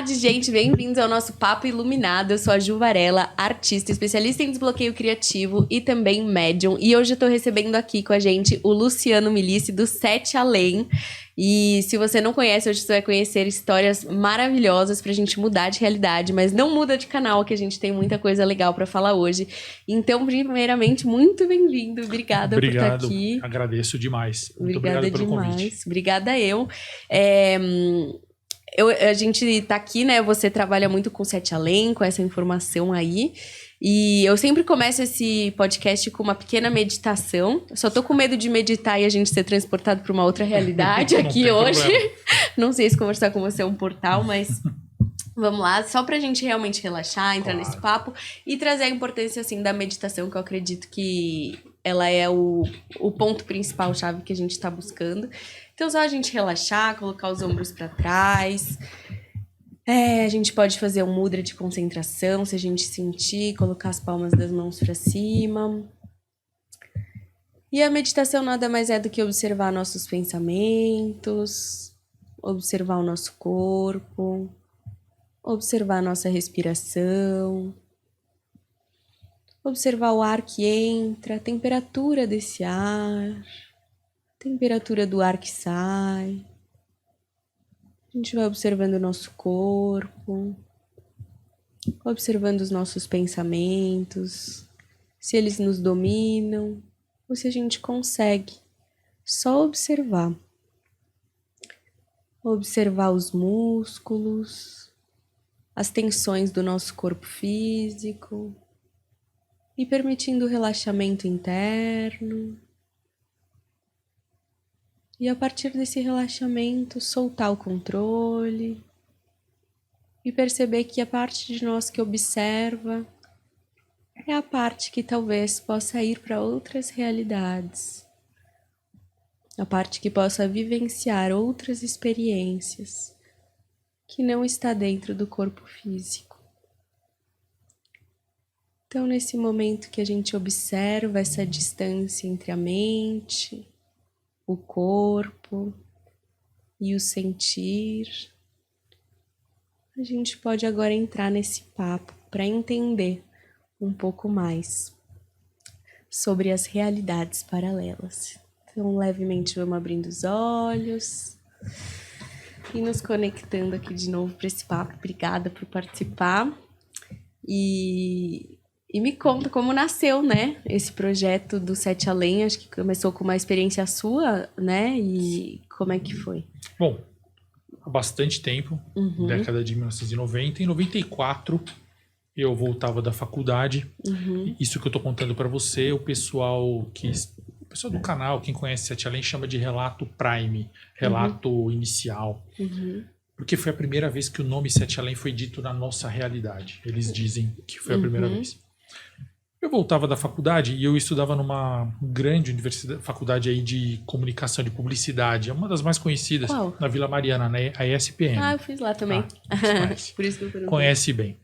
tarde, gente. Bem-vindos ao nosso Papo Iluminado. Eu sou a Ju Varela, artista, especialista em desbloqueio criativo e também médium. E hoje eu tô recebendo aqui com a gente o Luciano Milici, do Sete Além. E se você não conhece, hoje você vai conhecer histórias maravilhosas pra gente mudar de realidade, mas não muda de canal, que a gente tem muita coisa legal pra falar hoje. Então, primeiramente, muito bem-vindo. Obrigada por estar aqui. Agradeço demais. Muito Obrigada obrigado pelo demais. convite. Obrigada a gente tá aqui, né? Você trabalha muito com Sete Além, com essa informação aí. E eu sempre começo esse podcast com uma pequena meditação. Eu só tô com medo de meditar e a gente ser transportado para uma outra realidade aqui hoje. Não sei se conversar com você é um portal, mas vamos lá. Só pra gente realmente relaxar, entrar nesse papo e trazer a importância, assim, da meditação, que eu acredito que ela é o ponto principal, chave que a gente tá buscando. Então, só a gente relaxar, colocar os ombros para trás. A gente pode fazer um mudra de concentração, se a gente sentir, colocar as palmas das mãos para cima. E a meditação nada mais é do que observar nossos pensamentos, observar o nosso corpo, observar a nossa respiração, observar o ar que entra, a temperatura desse ar, temperatura do ar que sai. A gente vai observando o nosso corpo, observando os nossos pensamentos, se eles nos dominam ou se a gente consegue só observar. Observar os músculos, as tensões do nosso corpo físico e permitindo o relaxamento interno. E a partir desse relaxamento, soltar o controle e perceber que a parte de nós que observa é a parte que talvez possa ir para outras realidades, a parte que possa vivenciar outras experiências que não está dentro do corpo físico. Então, nesse momento que a gente observa essa distância entre a mente, o corpo e o sentir, a gente pode agora entrar nesse papo para entender um pouco mais sobre as realidades paralelas. Então, levemente vamos abrindo os olhos e nos conectando aqui de novo para esse papo. Obrigada por participar. E me conta como nasceu, né, esse projeto do Sete Além. Acho que começou com uma experiência sua, né, e como é que foi? Bom, há bastante tempo, década de 1990. Em 94, eu voltava da faculdade. Isso que eu tô contando para você, o pessoal do canal, quem conhece Sete Além, chama de relato Prime, relato inicial. Porque foi a primeira vez que o nome Sete Além foi dito na nossa realidade. Eles dizem que foi a primeira vez. Eu voltava da faculdade e eu estudava numa grande faculdade aí de comunicação, de publicidade. É uma das mais conhecidas. Qual? Na Vila Mariana, né? A ESPM. Ah, eu fiz lá também. Por isso que eu perguntei. Conhece bem.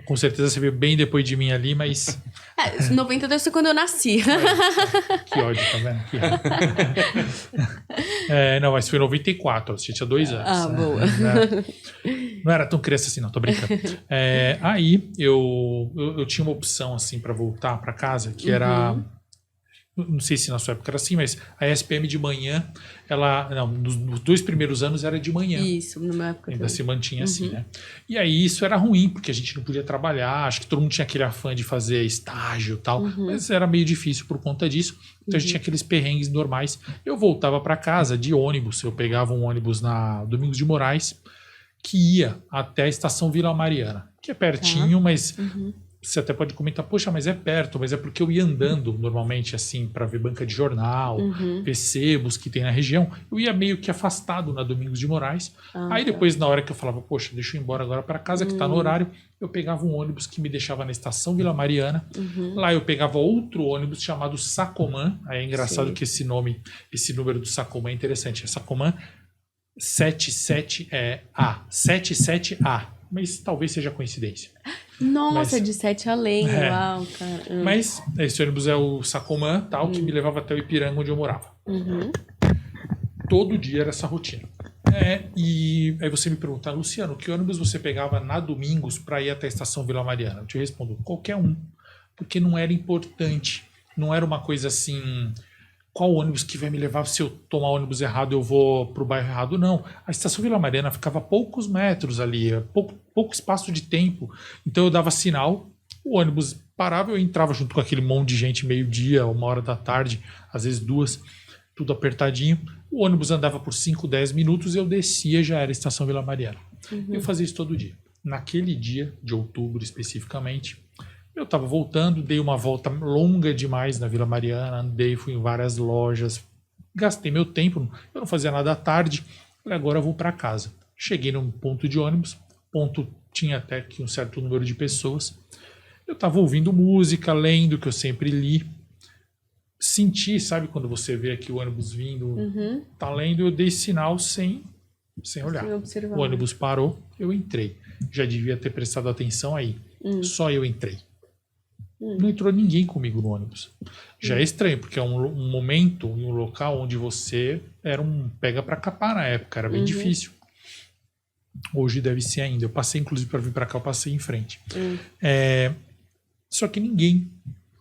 Com certeza você veio bem depois de mim ali, mas... 92 foi quando eu nasci. Que ódio, tá vendo? Que ódio. Não, mas foi em 94, você tinha 2 anos. Ah, boa. Não era tão criança assim, não, tô brincando. Aí eu tinha uma opção assim para voltar para casa, que era, não sei se na sua época era assim, mas a ESPM de manhã, nos 2 primeiros anos era de manhã. Isso, na minha época ainda também. se mantinha assim, né? E aí isso era ruim, porque a gente não podia trabalhar, acho que todo mundo tinha aquele afã de fazer estágio e tal, mas era meio difícil por conta disso. Então a gente tinha aqueles perrengues normais. Eu voltava para casa de ônibus, eu pegava um ônibus na Domingos de Moraes, que ia até a estação Vila Mariana, que é pertinho, mas você até pode comentar, poxa, mas é perto, mas é porque eu ia andando normalmente assim para ver banca de jornal, ver sebos que tem na região, eu ia meio que afastado na Domingos de Moraes. Aí depois, na hora que eu falava, poxa, deixa eu ir embora agora para casa que tá no horário, eu pegava um ônibus que me deixava na estação Vila Mariana. Lá eu pegava outro ônibus chamado Sacomã. Aí é engraçado que esse número do Sacomã é interessante. É Sacomã 77A, mas talvez seja coincidência. Nossa, de Sete Além, uau, cara. Mas esse ônibus é o Sacomã, tal, que me levava até o Ipiranga, onde eu morava. Todo dia era essa rotina. E aí você me pergunta, Luciano, que ônibus você pegava na Domingos para ir até a estação Vila Mariana? Eu te respondo, qualquer um. Porque não era importante. Não era uma coisa assim, qual ônibus que vai me levar? Se eu tomar ônibus errado, eu vou pro bairro errado. Não. A estação Vila Mariana ficava a poucos metros ali, pouco espaço de tempo. Então eu dava sinal, o ônibus parava, eu entrava junto com aquele monte de gente, meio-dia, 1h da tarde, às vezes 2, tudo apertadinho. O ônibus andava por 5, 10 minutos, eu descia, já era a estação Vila Mariana. Eu fazia isso todo dia. Naquele dia, de outubro especificamente, eu estava voltando, dei uma volta longa demais na Vila Mariana, andei, fui em várias lojas, gastei meu tempo, eu não fazia nada à tarde, falei, agora eu vou para casa. Cheguei num ponto de ônibus, ponto tinha até que um certo número de pessoas. Eu estava ouvindo música, lendo, que eu sempre li. Senti, sabe quando você vê aqui o ônibus vindo, tá lendo, eu dei sinal sem olhar. O ônibus parou, eu entrei. Já devia ter prestado atenção aí. Só eu entrei. Não entrou ninguém comigo no ônibus. Já é estranho, porque é um momento e um local onde você era um pega pra capar na época, era bem difícil. Hoje deve ser ainda. Eu passei, inclusive, para vir pra cá, eu passei em frente. Só que ninguém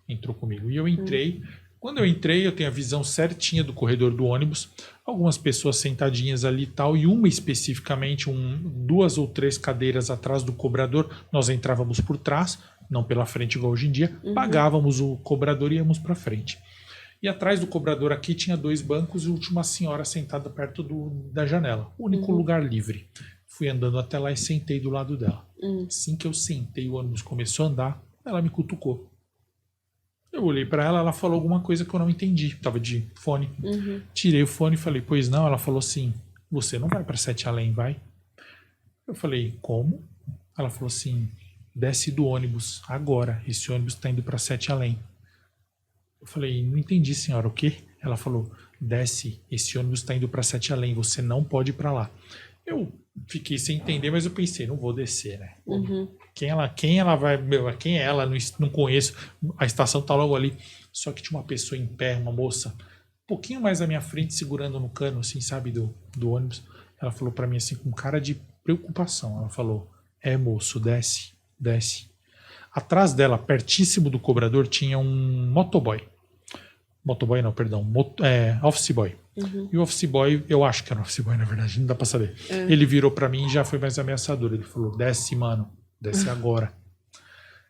entrou comigo. E eu entrei. Quando eu entrei, eu tenho a visão certinha do corredor do ônibus. Algumas pessoas sentadinhas ali e tal. E uma especificamente, 2 ou 3 cadeiras atrás do cobrador. Nós entrávamos por trás, não pela frente igual hoje em dia. Pagávamos o cobrador e íamos para frente. E atrás do cobrador aqui tinha 2 bancos e uma senhora sentada perto da janela. O único lugar livre. Fui andando até lá e sentei do lado dela. Assim que eu sentei, o ônibus começou a andar. Ela me cutucou. Eu olhei pra ela, ela falou alguma coisa que eu não entendi. Tava de fone. Tirei o fone e falei, pois não? Ela falou assim, você não vai pra Sete Além, vai? Eu falei, como? Ela falou assim, desce do ônibus agora. Esse ônibus tá indo pra Sete Além. Eu falei, não entendi, senhora, o quê? Ela falou, desce, esse ônibus tá indo pra Sete Além, você não pode ir pra lá. Eu fiquei sem entender, mas eu pensei, não vou descer, né? Quem ela vai... Quem é ela? Não conheço. A estação tá logo ali. Só que tinha uma pessoa em pé, uma moça, um pouquinho mais à minha frente, segurando no cano, assim, sabe, do ônibus. Ela falou pra mim, assim, com cara de preocupação. Ela falou, moço, desce, desce. Atrás dela, pertíssimo do cobrador, tinha um motoboy. Motoboy não, perdão. Office boy. E o office boy, eu acho que era um office boy, na verdade, não dá pra saber. Ele virou pra mim e já foi mais ameaçador. Ele falou, desce, mano. Desce agora.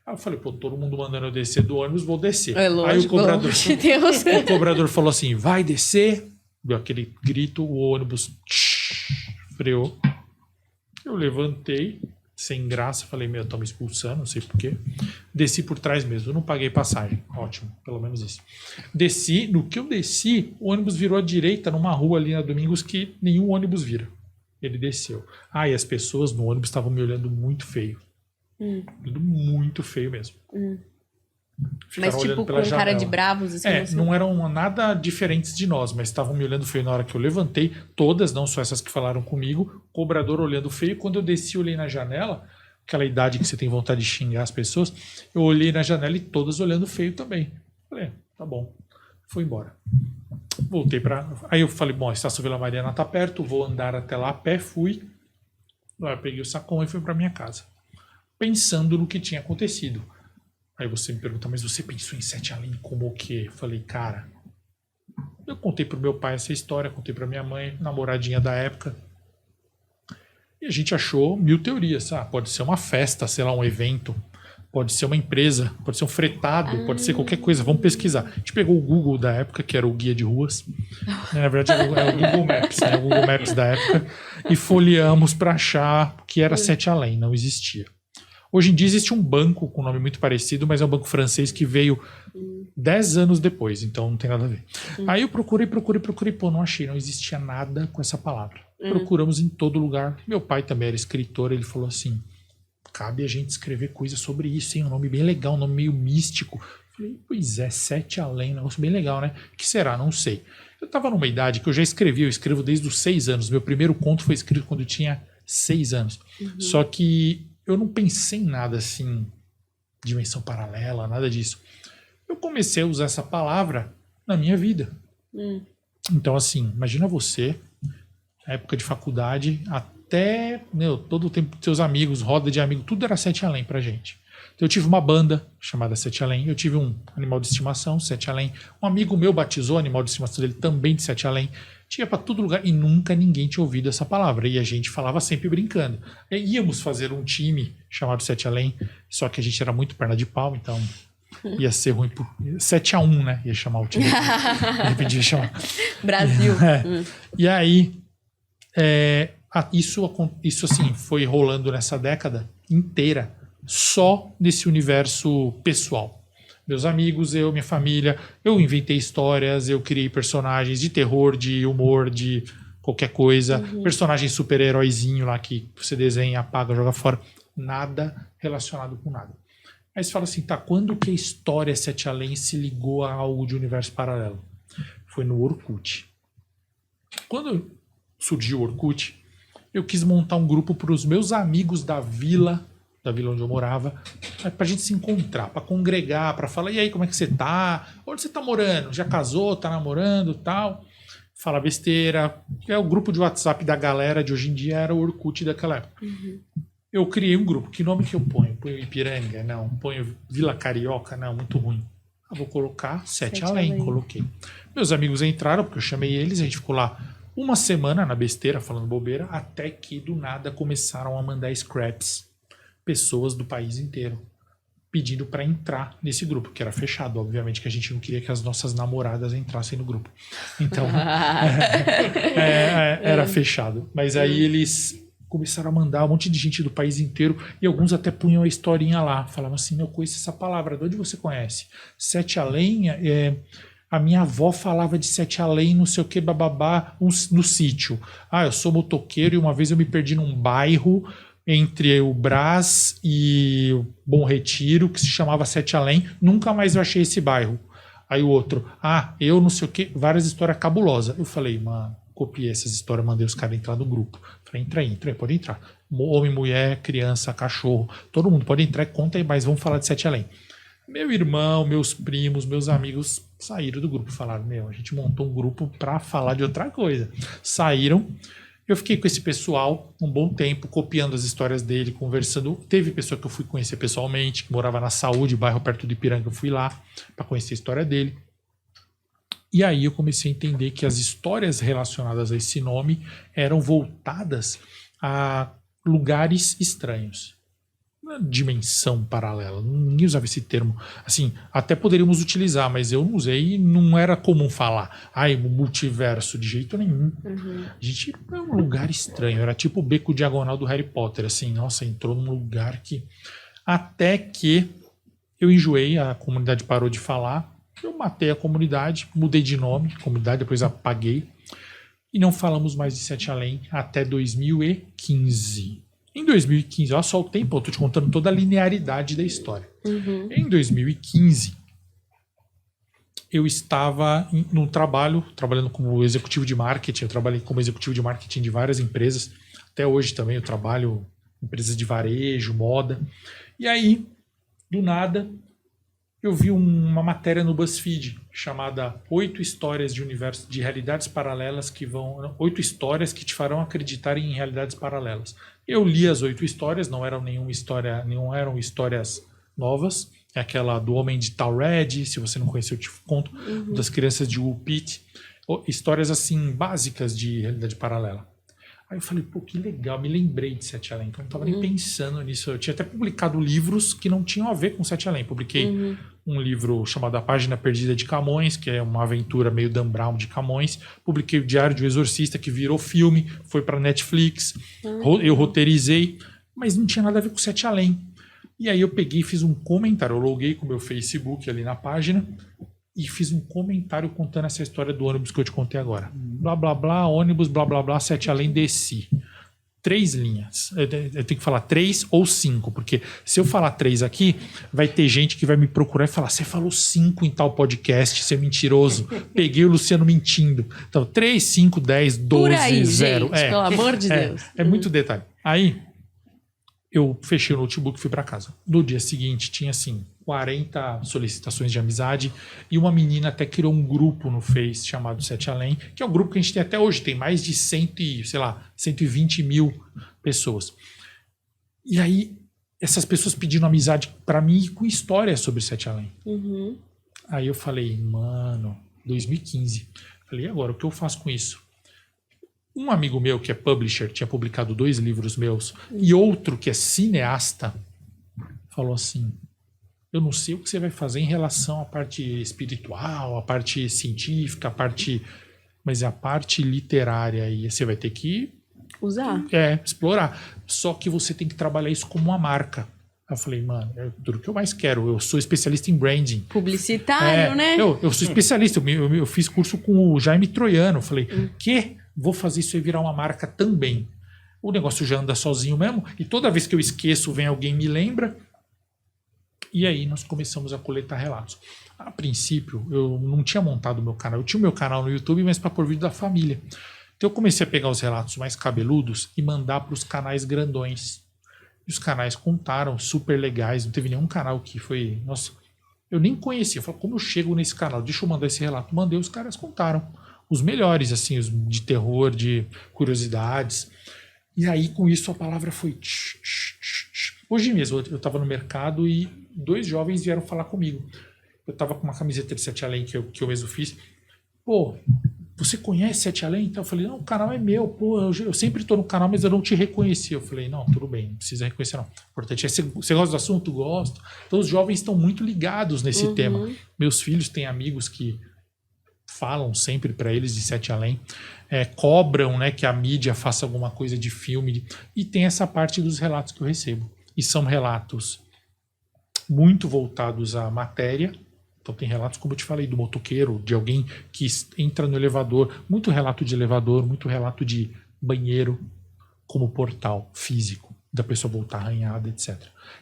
Aí eu falei, pô, todo mundo mandando eu descer do ônibus, vou descer. Lógico, aí o cobrador, de Deus. o cobrador falou assim, vai descer. Deu aquele grito, o ônibus freou. Eu levantei, sem graça, falei, meu, estão me expulsando, não sei porquê. Desci por trás mesmo, eu não paguei passagem. Ótimo, pelo menos isso. Desci, no que eu desci, o ônibus virou à direita, numa rua ali na Domingos, que nenhum ônibus vira. Ele desceu. E as pessoas no ônibus estavam me olhando muito feio. Muito feio mesmo. Mas tipo, com cara de bravos? Assim, não eram nada diferentes de nós, mas estavam me olhando feio na hora que eu levantei. Todas, não só essas que falaram comigo. Cobrador olhando feio. Quando eu desci, olhei na janela. Aquela idade que você tem vontade de xingar as pessoas. Eu olhei na janela e todas olhando feio também. Falei, tá bom. Fui embora. Voltei pra... Aí eu falei, bom, a Estação Vila Mariana tá perto. Vou andar até lá a pé. Fui. Aí eu peguei o sacão e fui pra minha casa. Pensando no que tinha acontecido. Aí você me pergunta, mas você pensou em Sete Além como o quê? Eu falei, cara, eu contei pro meu pai essa história, contei pra minha mãe, namoradinha da época. E a gente achou 1000 teorias. Pode ser uma festa, sei lá, um evento. Pode ser uma empresa, pode ser um fretado, pode ser qualquer coisa. Vamos pesquisar. A gente pegou o Google da época, que era o guia de ruas. Na verdade, era o Google Maps, né? O Google Maps da época. E folheamos pra achar que era Sete Além, não existia. Hoje em dia existe um banco com um nome muito parecido, mas é um banco francês que veio 10 anos depois, então não tem nada a ver. Aí eu procurei, pô, não achei, não existia nada com essa palavra. Procuramos em todo lugar. Meu pai também era escritor, ele falou assim, cabe a gente escrever coisa sobre isso, hein? Um nome bem legal, um nome meio místico. Eu falei, pois é, Sete Além, um negócio bem legal, né? O que será? Não sei. Eu tava numa idade que eu já escrevi, eu escrevo desde os 6 anos. Meu primeiro conto foi escrito quando eu tinha 6 anos. Só que eu não pensei em nada assim, dimensão paralela, nada disso. Eu comecei a usar essa palavra na minha vida. Então, assim, imagina você época de faculdade, até, todo o tempo dos seus amigos, roda de amigos, tudo era 7 Além pra gente. Então, eu tive uma banda chamada 7 Além, eu tive um animal de estimação, 7 Além, um amigo meu batizou o animal de estimação dele também de 7 Além, tinha pra todo lugar e nunca ninguém tinha ouvido essa palavra, e a gente falava sempre brincando. E íamos fazer um time chamado 7 Além, só que a gente era muito perna de pau, então ia ser ruim por 7-1, né? Ia chamar o time. De repente ia chamar. Brasil. E aí, isso assim, foi rolando nessa década inteira, só nesse universo pessoal. Meus amigos, eu, minha família, eu inventei histórias, eu criei personagens de terror, de humor, de qualquer coisa. Personagem super-heróizinho lá que você desenha, apaga, joga fora. Nada relacionado com nada. Aí você fala assim, tá, quando que a história 7 Além se ligou a algo de universo paralelo? Foi no Orkut. Quando surgiu o Orkut, eu quis montar um grupo para os meus amigos da vila onde eu morava, pra gente se encontrar, pra congregar, pra falar, e aí, como é que você tá? Onde você tá morando? Já casou? Tá namorando? Tal? Fala besteira. É o grupo de WhatsApp da galera de hoje em dia, era o Orkut daquela época. Eu criei um grupo. Que nome que eu ponho? Ponho Ipiranga? Não. Ponho Vila Carioca? Não, muito ruim. Eu vou colocar 7 Além. Coloquei. Meus amigos entraram, porque eu chamei eles, a gente ficou lá uma semana na besteira, falando bobeira, até que do nada começaram a mandar scraps. Pessoas do país inteiro pedindo para entrar nesse grupo, que era fechado, obviamente que a gente não queria que as nossas namoradas entrassem no grupo, então era fechado, mas aí eles começaram a mandar um monte de gente do país inteiro e alguns até punham a historinha lá, falavam assim, eu conheço essa palavra, de onde você conhece? 7 Além, a minha avó falava de 7 Além, não sei o que, bababá, no sítio, eu sou motoqueiro e uma vez eu me perdi num bairro entre o Brás e o Bom Retiro, que se chamava 7 Além, nunca mais eu achei esse bairro. Aí o outro, eu não sei o que, várias histórias cabulosas. Eu falei, mano, copiei essas histórias, mandei os caras entrar no grupo. Falei, entra aí, pode entrar. Homem, mulher, criança, cachorro, todo mundo pode entrar e conta aí, mas vamos falar de 7 Além. Meu irmão, meus primos, meus amigos saíram do grupo, falaram, a gente montou um grupo pra falar de outra coisa. Saíram. Eu fiquei com esse pessoal um bom tempo, copiando as histórias dele, conversando. Teve pessoa que eu fui conhecer pessoalmente, que morava na Saúde, bairro perto de Ipiranga, eu fui lá para conhecer a história dele. E aí eu comecei a entender que as histórias relacionadas a esse nome eram voltadas a lugares estranhos. Dimensão paralela. Ninguém usava esse termo. Assim, até poderíamos utilizar, mas eu não usei e não era comum falar. Multiverso, de jeito nenhum. A gente é um lugar estranho. Era tipo o beco diagonal do Harry Potter. Assim, nossa, entrou num lugar que... Até que eu enjoei, a comunidade parou de falar. Eu matei a comunidade, mudei de nome, comunidade, depois apaguei. E não falamos mais de 7 Além até 2015. Em 2015, olha só o tempo, eu estou te contando toda a linearidade da história. Em 2015, eu estava num trabalhando como executivo de marketing. Eu trabalhei como executivo de marketing de várias empresas. Até hoje também eu trabalho em empresas de varejo, moda. E aí, do nada, eu vi uma matéria no BuzzFeed chamada 8 histórias de universo de realidades paralelas 8 histórias que te farão acreditar em realidades paralelas. Eu li as 8 histórias, não eram histórias novas. É aquela do Homem de Taured, se você não conheceu, eu te conto. Das crianças de Woolpit. Histórias assim básicas de realidade paralela. Aí eu falei, pô, que legal, me lembrei de 7 Além, então eu não estava nem pensando nisso. Eu tinha até publicado livros que não tinham a ver com 7 Além. Publiquei um livro chamado A Página Perdida de Camões, que é uma aventura meio Dan Brown de Camões. Publiquei o Diário de um Exorcista, que virou filme, foi para Netflix. Eu roteirizei, mas não tinha nada a ver com 7 Além. E aí eu peguei e fiz um comentário, eu loguei com o meu Facebook ali na página, e fiz um comentário contando essa história do ônibus que eu te contei agora. Blá, blá, blá, ônibus, blá, blá, blá, 7 Além, desci. 3 linhas. Eu tenho que falar 3 ou 5, porque se eu falar 3 aqui, vai ter gente que vai me procurar e falar, você falou 5 em tal podcast, você é mentiroso. Peguei o Luciano mentindo. Então, 3, 5, 10, 12, por aí, 0. Gente, pelo amor de Deus. É muito detalhe. Aí, Eu fechei o notebook e fui para casa. No dia seguinte, tinha assim 40 solicitações de amizade e uma menina até criou um grupo no Face chamado Sete Além, que é um grupo que a gente tem até hoje, tem mais de 120 mil pessoas. E aí, essas pessoas pedindo amizade para mim com histórias sobre Sete Além. Aí eu falei, mano, 2015. Falei, e agora, o que eu faço com isso? Um amigo meu que é publisher, tinha publicado 2 livros meus, e outro que é cineasta, falou assim, eu não sei o que você vai fazer em relação à parte espiritual, à parte científica, mas a parte literária aí você vai ter que usar. Explorar. Só que você tem que trabalhar isso como uma marca. Eu falei, mano, é tudo que eu mais quero. Eu sou especialista em branding. Publicitário, né? Eu sou especialista. Eu fiz curso com o Jaime Troiano. Eu falei, vou fazer isso aí virar uma marca também. O negócio já anda sozinho mesmo. E toda vez que eu esqueço, vem alguém me lembra. E aí nós começamos a coletar relatos. A princípio, eu não tinha montado o meu canal. Eu tinha o meu canal no YouTube, mas para pôr vídeo da família. Então eu comecei a pegar os relatos mais cabeludos e mandar para os canais grandões. E os canais contaram, super legais. Não teve nenhum canal que foi... Nossa, eu nem conhecia. Eu falei, como eu chego nesse canal? Deixa eu mandar esse relato. Mandei, os caras contaram. Os melhores, assim, os de terror, de curiosidades. E aí, com isso, a palavra foi... Hoje mesmo, eu estava no mercado e 2 jovens vieram falar comigo. Eu estava com uma camiseta de Sete Além que eu mesmo fiz. Pô, você conhece Sete Além? Então eu falei, não, o canal é meu. Pô, eu sempre estou no canal, mas eu não te reconheci. Eu falei, não, tudo bem, não precisa reconhecer não. O importante é, você gosta do assunto? Gosto. Então os jovens estão muito ligados nesse tema. Meus filhos têm amigos que falam sempre para eles de Sete Além, cobram, né, que a mídia faça alguma coisa de filme, e tem essa parte dos relatos que eu recebo. E são relatos muito voltados à matéria. Então tem relatos, como eu te falei, do motoqueiro, de alguém que entra no elevador, muito relato de elevador, muito relato de banheiro como portal físico, da pessoa voltar arranhada, etc.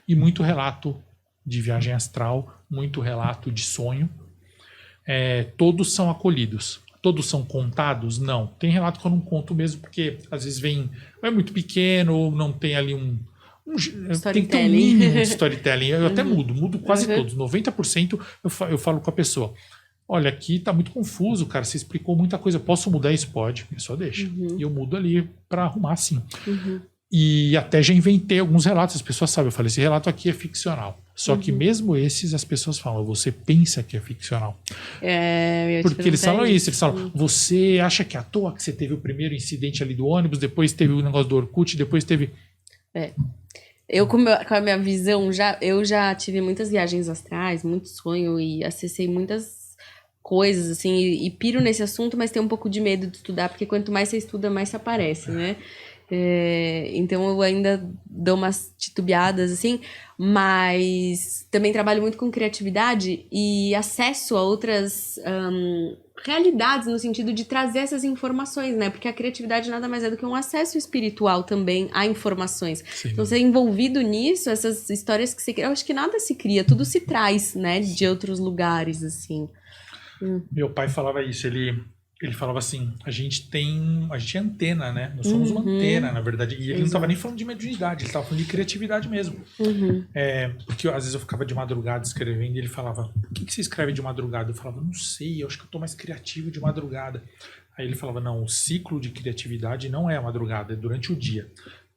E muito relato de viagem astral, muito relato de sonho. Todos são acolhidos. Todos são contados? Não. Tem relato que eu não conto mesmo, porque às vezes vem, é muito pequeno, ou não tem ali tem que ter um mínimo de storytelling. Eu até mudo quase todos. 90% eu falo com a pessoa. Olha, aqui tá muito confuso, cara. Você explicou muita coisa. Posso mudar isso? Pode. A pessoa deixa. E eu mudo ali para arrumar, sim. E até já inventei alguns relatos. As pessoas sabem. Eu falei, esse relato aqui é ficcional. Só que mesmo esses, as pessoas falam, você pensa que é ficcional. Porque eles falam isso. Eles falam, você acha que é à toa que você teve o primeiro incidente ali do ônibus, depois teve o negócio do Orkut, depois teve... Eu, com a minha visão, eu já tive muitas viagens astrais, muito sonho e acessei muitas coisas, assim, e piro nesse assunto, mas tenho um pouco de medo de estudar, porque quanto mais você estuda, mais você aparece, né? Então eu ainda dou umas titubeadas, assim, mas também trabalho muito com criatividade e acesso a outras realidades, no sentido de trazer essas informações, né? Porque a criatividade nada mais é do que um acesso espiritual também a informações. Sim. Então, você envolvido nisso, essas histórias que você cria, eu acho que nada se cria, tudo se traz, né? De outros lugares, assim. Meu pai falava isso, ele falava assim, a gente é antena, né? Nós somos uma antena, na verdade. E ele não estava nem falando de mediunidade, ele estava falando de criatividade mesmo. Porque às vezes eu ficava de madrugada escrevendo e ele falava, por que você escreve de madrugada? Eu falava, não sei, eu acho que eu estou mais criativo de madrugada. Aí ele falava, não, o ciclo de criatividade não é a madrugada, é durante o dia.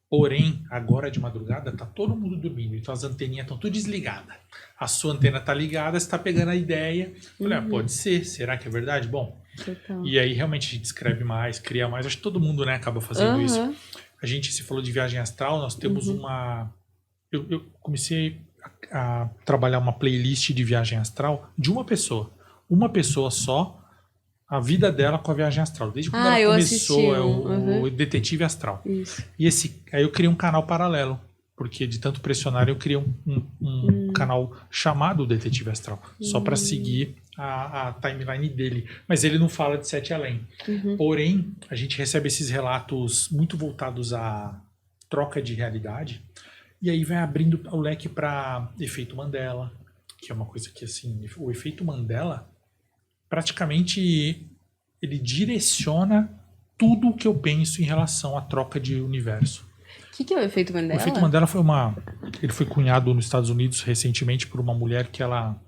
Porém, agora de madrugada tá todo mundo dormindo, então as anteninhas estão tudo desligadas. A sua antena tá ligada, você tá pegando a ideia. Eu falei, pode ser, será que é verdade? Bom, e aí realmente a gente escreve mais, cria mais. Acho que todo mundo, né, acaba fazendo isso. A gente, se falou de viagem astral, nós temos uma... Eu comecei a trabalhar uma playlist de viagem astral de uma pessoa só, a vida dela com a viagem astral. Desde quando ela começou, o Detetive Astral. Isso. E aí eu criei um canal paralelo, porque de tanto pressionar eu criei um canal chamado Detetive Astral, só para seguir a timeline dele. Mas ele não fala de Sete Além. Porém, a gente recebe esses relatos muito voltados à troca de realidade, e aí vai abrindo o leque para efeito Mandela, que é uma coisa que, assim, o efeito Mandela praticamente ele direciona tudo o que eu penso em relação à troca de universo. O que é o efeito Mandela? O efeito Mandela foi ele foi cunhado nos Estados Unidos recentemente por uma mulher que ela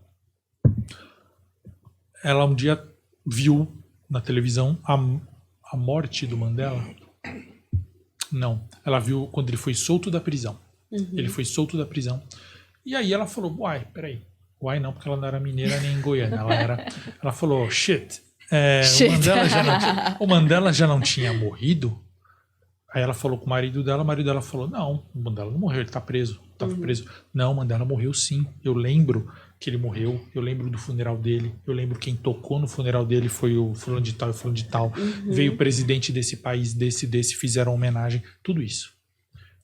um dia viu na televisão a morte do Mandela. Não, ela viu quando ele foi solto da prisão. Ele foi solto da prisão. E aí ela falou, uai, peraí. Uai não, porque ela não era mineira nem goiana. Ela falou, shit. O Mandela já não tinha morrido? Aí ela falou com o marido dela falou, não, o Mandela não morreu, ele tá preso. Tava preso. Não, o Mandela morreu sim. Eu lembro que ele morreu, eu lembro do funeral dele, eu lembro quem tocou no funeral dele foi o fulano de tal e fulano de tal. Veio o presidente desse país, desse, fizeram homenagem, tudo isso.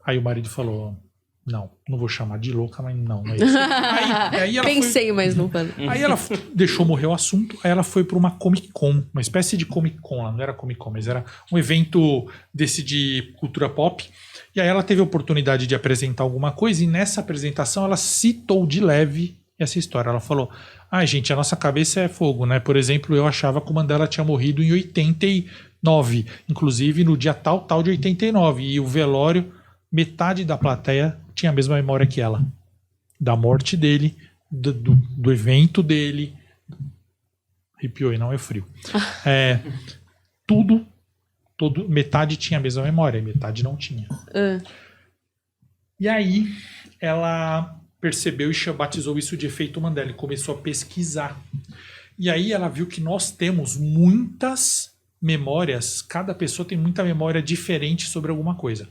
Aí o marido falou, não vou chamar de louca, mas não é isso. Aí ela Pensei, mas não falei. Aí ela deixou morrer o assunto, aí ela foi para uma Comic Con, uma espécie de Comic Con, não era Comic Con, mas era um evento desse de cultura pop, e aí ela teve a oportunidade de apresentar alguma coisa, e nessa apresentação ela citou de leve essa história. Ela falou, gente, a nossa cabeça é fogo, né? Por exemplo, eu achava que o Mandela tinha morrido em 89, inclusive no dia tal de 89, e o velório, metade da plateia tinha a mesma memória que ela. Da morte dele, do evento dele. Arrepiou e não é frio. Metade tinha a mesma memória, metade não tinha. E aí ela percebeu e batizou isso de efeito Mandela e começou a pesquisar. E aí ela viu que nós temos muitas memórias, cada pessoa tem muita memória diferente sobre alguma coisa.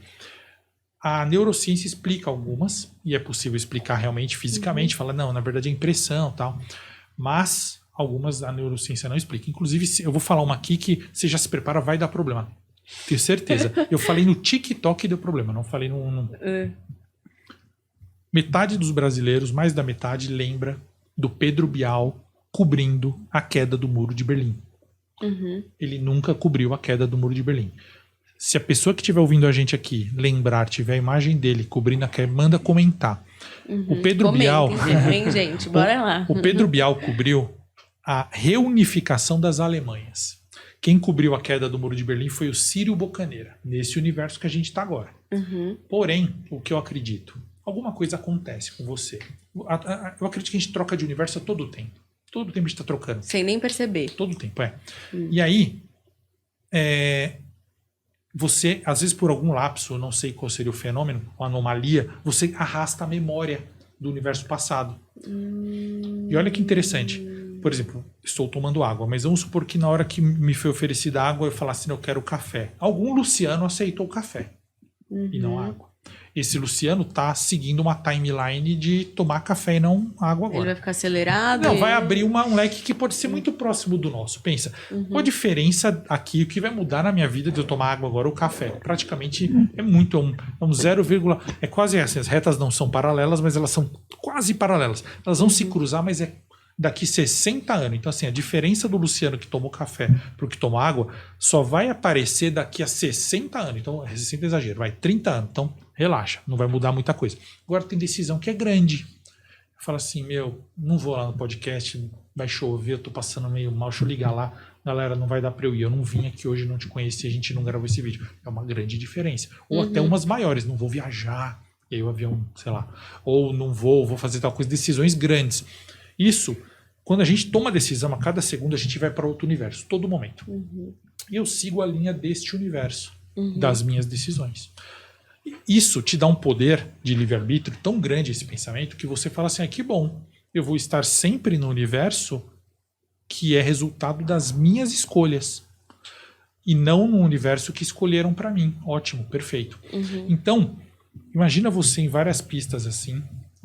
A neurociência explica algumas, e é possível explicar realmente fisicamente, fala, não, na verdade é impressão e tal, mas algumas a neurociência não explica. Inclusive, eu vou falar uma aqui que você já se prepara, vai dar problema. Tenho certeza. Eu falei no TikTok e deu problema, não falei no... Metade dos brasileiros, mais da metade, lembra do Pedro Bial cobrindo a queda do Muro de Berlim. Ele nunca cobriu a queda do Muro de Berlim. Se a pessoa que estiver ouvindo a gente aqui lembrar, tiver a imagem dele cobrindo a queda, manda comentar. O Pedro Bial... Hein, gente? Bora lá. O Pedro Bial cobriu a reunificação das Alemanhas. Quem cobriu a queda do Muro de Berlim foi o Círio Bocaneira, nesse universo que a gente está agora. Porém, o que eu acredito, alguma coisa acontece com você. Eu acredito que a gente troca de universo a todo tempo. Todo tempo a gente está trocando. Sem nem perceber. Todo tempo, E aí, você, às vezes por algum lapso, eu não sei qual seria o fenômeno, uma anomalia, você arrasta a memória do universo passado. E olha que interessante. Por exemplo, estou tomando água, mas vamos supor que na hora que me foi oferecida água, eu falasse, eu quero café. Algum Luciano aceitou o café e não água. Esse Luciano está seguindo uma timeline de tomar café e não água agora. Ele vai ficar acelerado? Não, vai abrir um leque que pode ser muito próximo do nosso. Pensa, qual a diferença aqui, o que vai mudar na minha vida de eu tomar água agora ou café? Praticamente é muito, é um 0, é quase assim, as retas não são paralelas, mas elas são quase paralelas. Elas vão se cruzar, mas é daqui 60 anos. Então, assim, a diferença do Luciano que tomou café para o que tomou água só vai aparecer daqui a 60 anos. Então, 60 é exagero, vai 30 anos. Então, relaxa, não vai mudar muita coisa. Agora tem decisão que é grande. Eu falo assim, não vou lá no podcast, vai chover, eu tô passando meio mal, deixa eu ligar lá. Galera, não vai dar para eu ir, eu não vim aqui hoje, não te conheci, a gente não gravou esse vídeo. É uma grande diferença. Ou até umas maiores, não vou viajar, e aí o avião, sei lá. Ou não vou fazer tal coisa, decisões grandes. Isso, quando a gente toma decisão, a cada segundo a gente vai para outro universo, todo momento. E eu sigo a linha deste universo, das minhas decisões. Isso te dá um poder de livre-arbítrio tão grande, esse pensamento, que você fala assim, que bom, eu vou estar sempre no universo que é resultado das minhas escolhas. E não no universo que escolheram para mim. Ótimo, perfeito. Então, imagina você em várias pistas assim,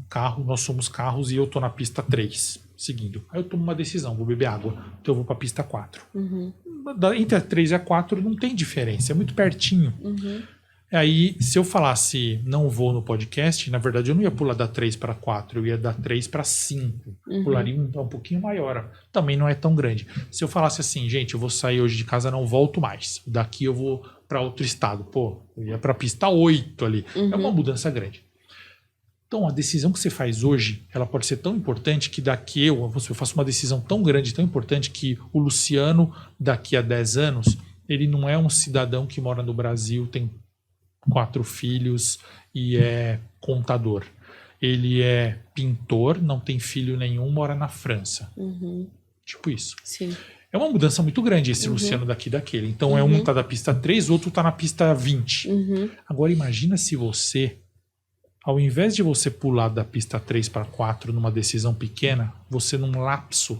carro, nós somos carros e eu tô na pista 3, seguindo. Aí eu tomo uma decisão, vou beber água, então eu vou pra pista 4. Entre a 3 e a 4 não tem diferença, é muito pertinho. Aí, se eu falasse não vou no podcast, na verdade eu não ia pular da 3 para 4, eu ia da 3 para 5. Pularia um pouquinho maior, também não é tão grande. Se eu falasse assim, gente, eu vou sair hoje de casa, não volto mais. Daqui eu vou para outro estado. Eu ia pra pista 8 ali. É uma mudança grande. Então, a decisão que você faz hoje, ela pode ser tão importante que daqui eu faço uma decisão tão grande, tão importante que o Luciano, daqui a 10 anos, ele não é um cidadão que mora no Brasil, tem 4 filhos e é contador. Ele é pintor, não tem filho nenhum, mora na França. Tipo isso. Sim. É uma mudança muito grande esse Luciano daqui e daquele. Então um tá da pista 3, o outro tá na pista 20. Agora imagina se você, ao invés de você pular da pista 3 para 4 numa decisão pequena, você num lapso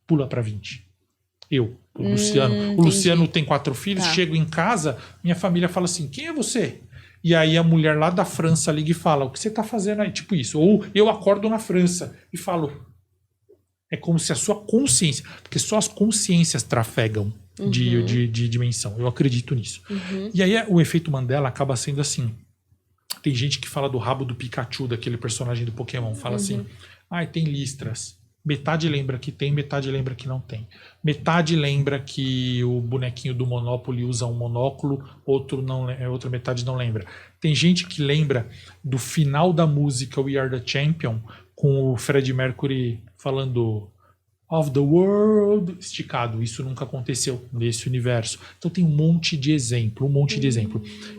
pula para 20. O Luciano. O Luciano tem 4 filhos, chego em casa, minha família fala assim, quem é você? E aí a mulher lá da França liga e fala, o que você tá fazendo aí? Tipo isso. Ou eu acordo na França e falo... É como se a sua consciência... Porque só as consciências trafegam de dimensão. Eu acredito nisso. E aí o efeito Mandela acaba sendo assim. Tem gente que fala do rabo do Pikachu, daquele personagem do Pokémon. Fala assim, tem listras. Metade lembra que tem, metade lembra que não tem. Metade lembra que o bonequinho do Monopoly usa um monóculo, outra metade não lembra. Tem gente que lembra do final da música We Are The Champion, com o Freddie Mercury falando of the world esticado. Isso nunca aconteceu nesse universo. Então tem um monte de exemplo,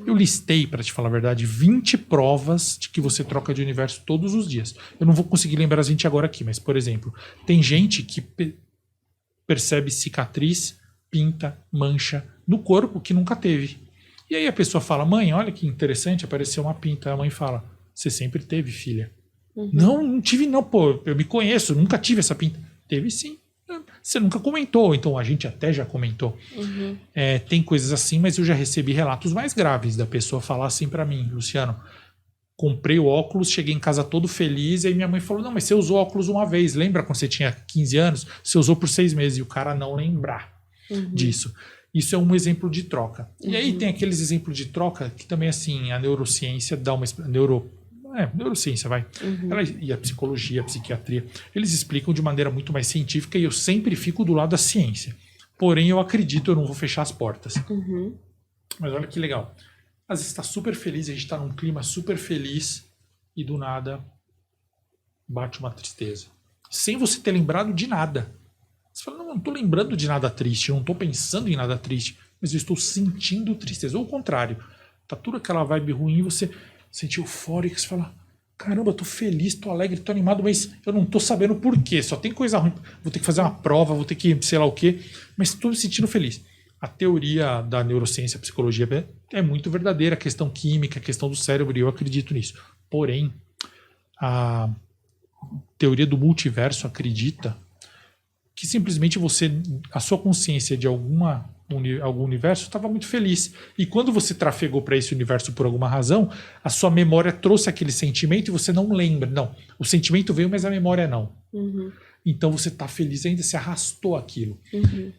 Eu listei, para te falar a verdade, 20 provas de que você troca de universo todos os dias. Eu não vou conseguir lembrar as 20 agora aqui, mas, por exemplo, tem gente que percebe cicatriz, pinta, mancha no corpo que nunca teve. E aí a pessoa fala, mãe, olha que interessante, apareceu uma pinta. A mãe fala, você sempre teve, filha. Não tive não, pô, eu me conheço, nunca tive essa pinta. Teve sim, você nunca comentou, então a gente até já comentou. Tem coisas assim, mas eu já recebi relatos mais graves da pessoa falar assim pra mim, Luciano, comprei o óculos, cheguei em casa todo feliz, e aí minha mãe falou, não, mas você usou óculos uma vez, lembra quando você tinha 15 anos? Você usou por 6 meses, e o cara não lembrar disso. Isso é um exemplo de troca. E aí tem aqueles exemplos de troca que também, assim, a neurociência dá uma... neurociência, vai. E a psicologia, a psiquiatria, eles explicam de maneira muito mais científica e eu sempre fico do lado da ciência. Porém, eu acredito, eu não vou fechar as portas. Mas olha que legal. Às vezes está super feliz, a gente está num clima super feliz e do nada bate uma tristeza. Sem você ter lembrado de nada. Você fala, não estou lembrando de nada triste, não estou pensando em nada triste, mas eu estou sentindo tristeza. Ou o contrário, tá tudo aquela vibe ruim e você sente eufórico, você fala, caramba, tô feliz, tô alegre, tô animado, mas eu não tô sabendo por quê, só tem coisa ruim, vou ter que fazer uma prova, vou ter que sei lá o quê, mas tô me sentindo feliz. A teoria da neurociência, a psicologia é muito verdadeira, a questão química, a questão do cérebro, e eu acredito nisso. Porém, a teoria do multiverso acredita que simplesmente a sua consciência de algum universo estava muito feliz. E quando você trafegou para esse universo por alguma razão, a sua memória trouxe aquele sentimento e você não lembra. Não, o sentimento veio, mas a memória não. Então você está feliz ainda, se arrastou aquilo.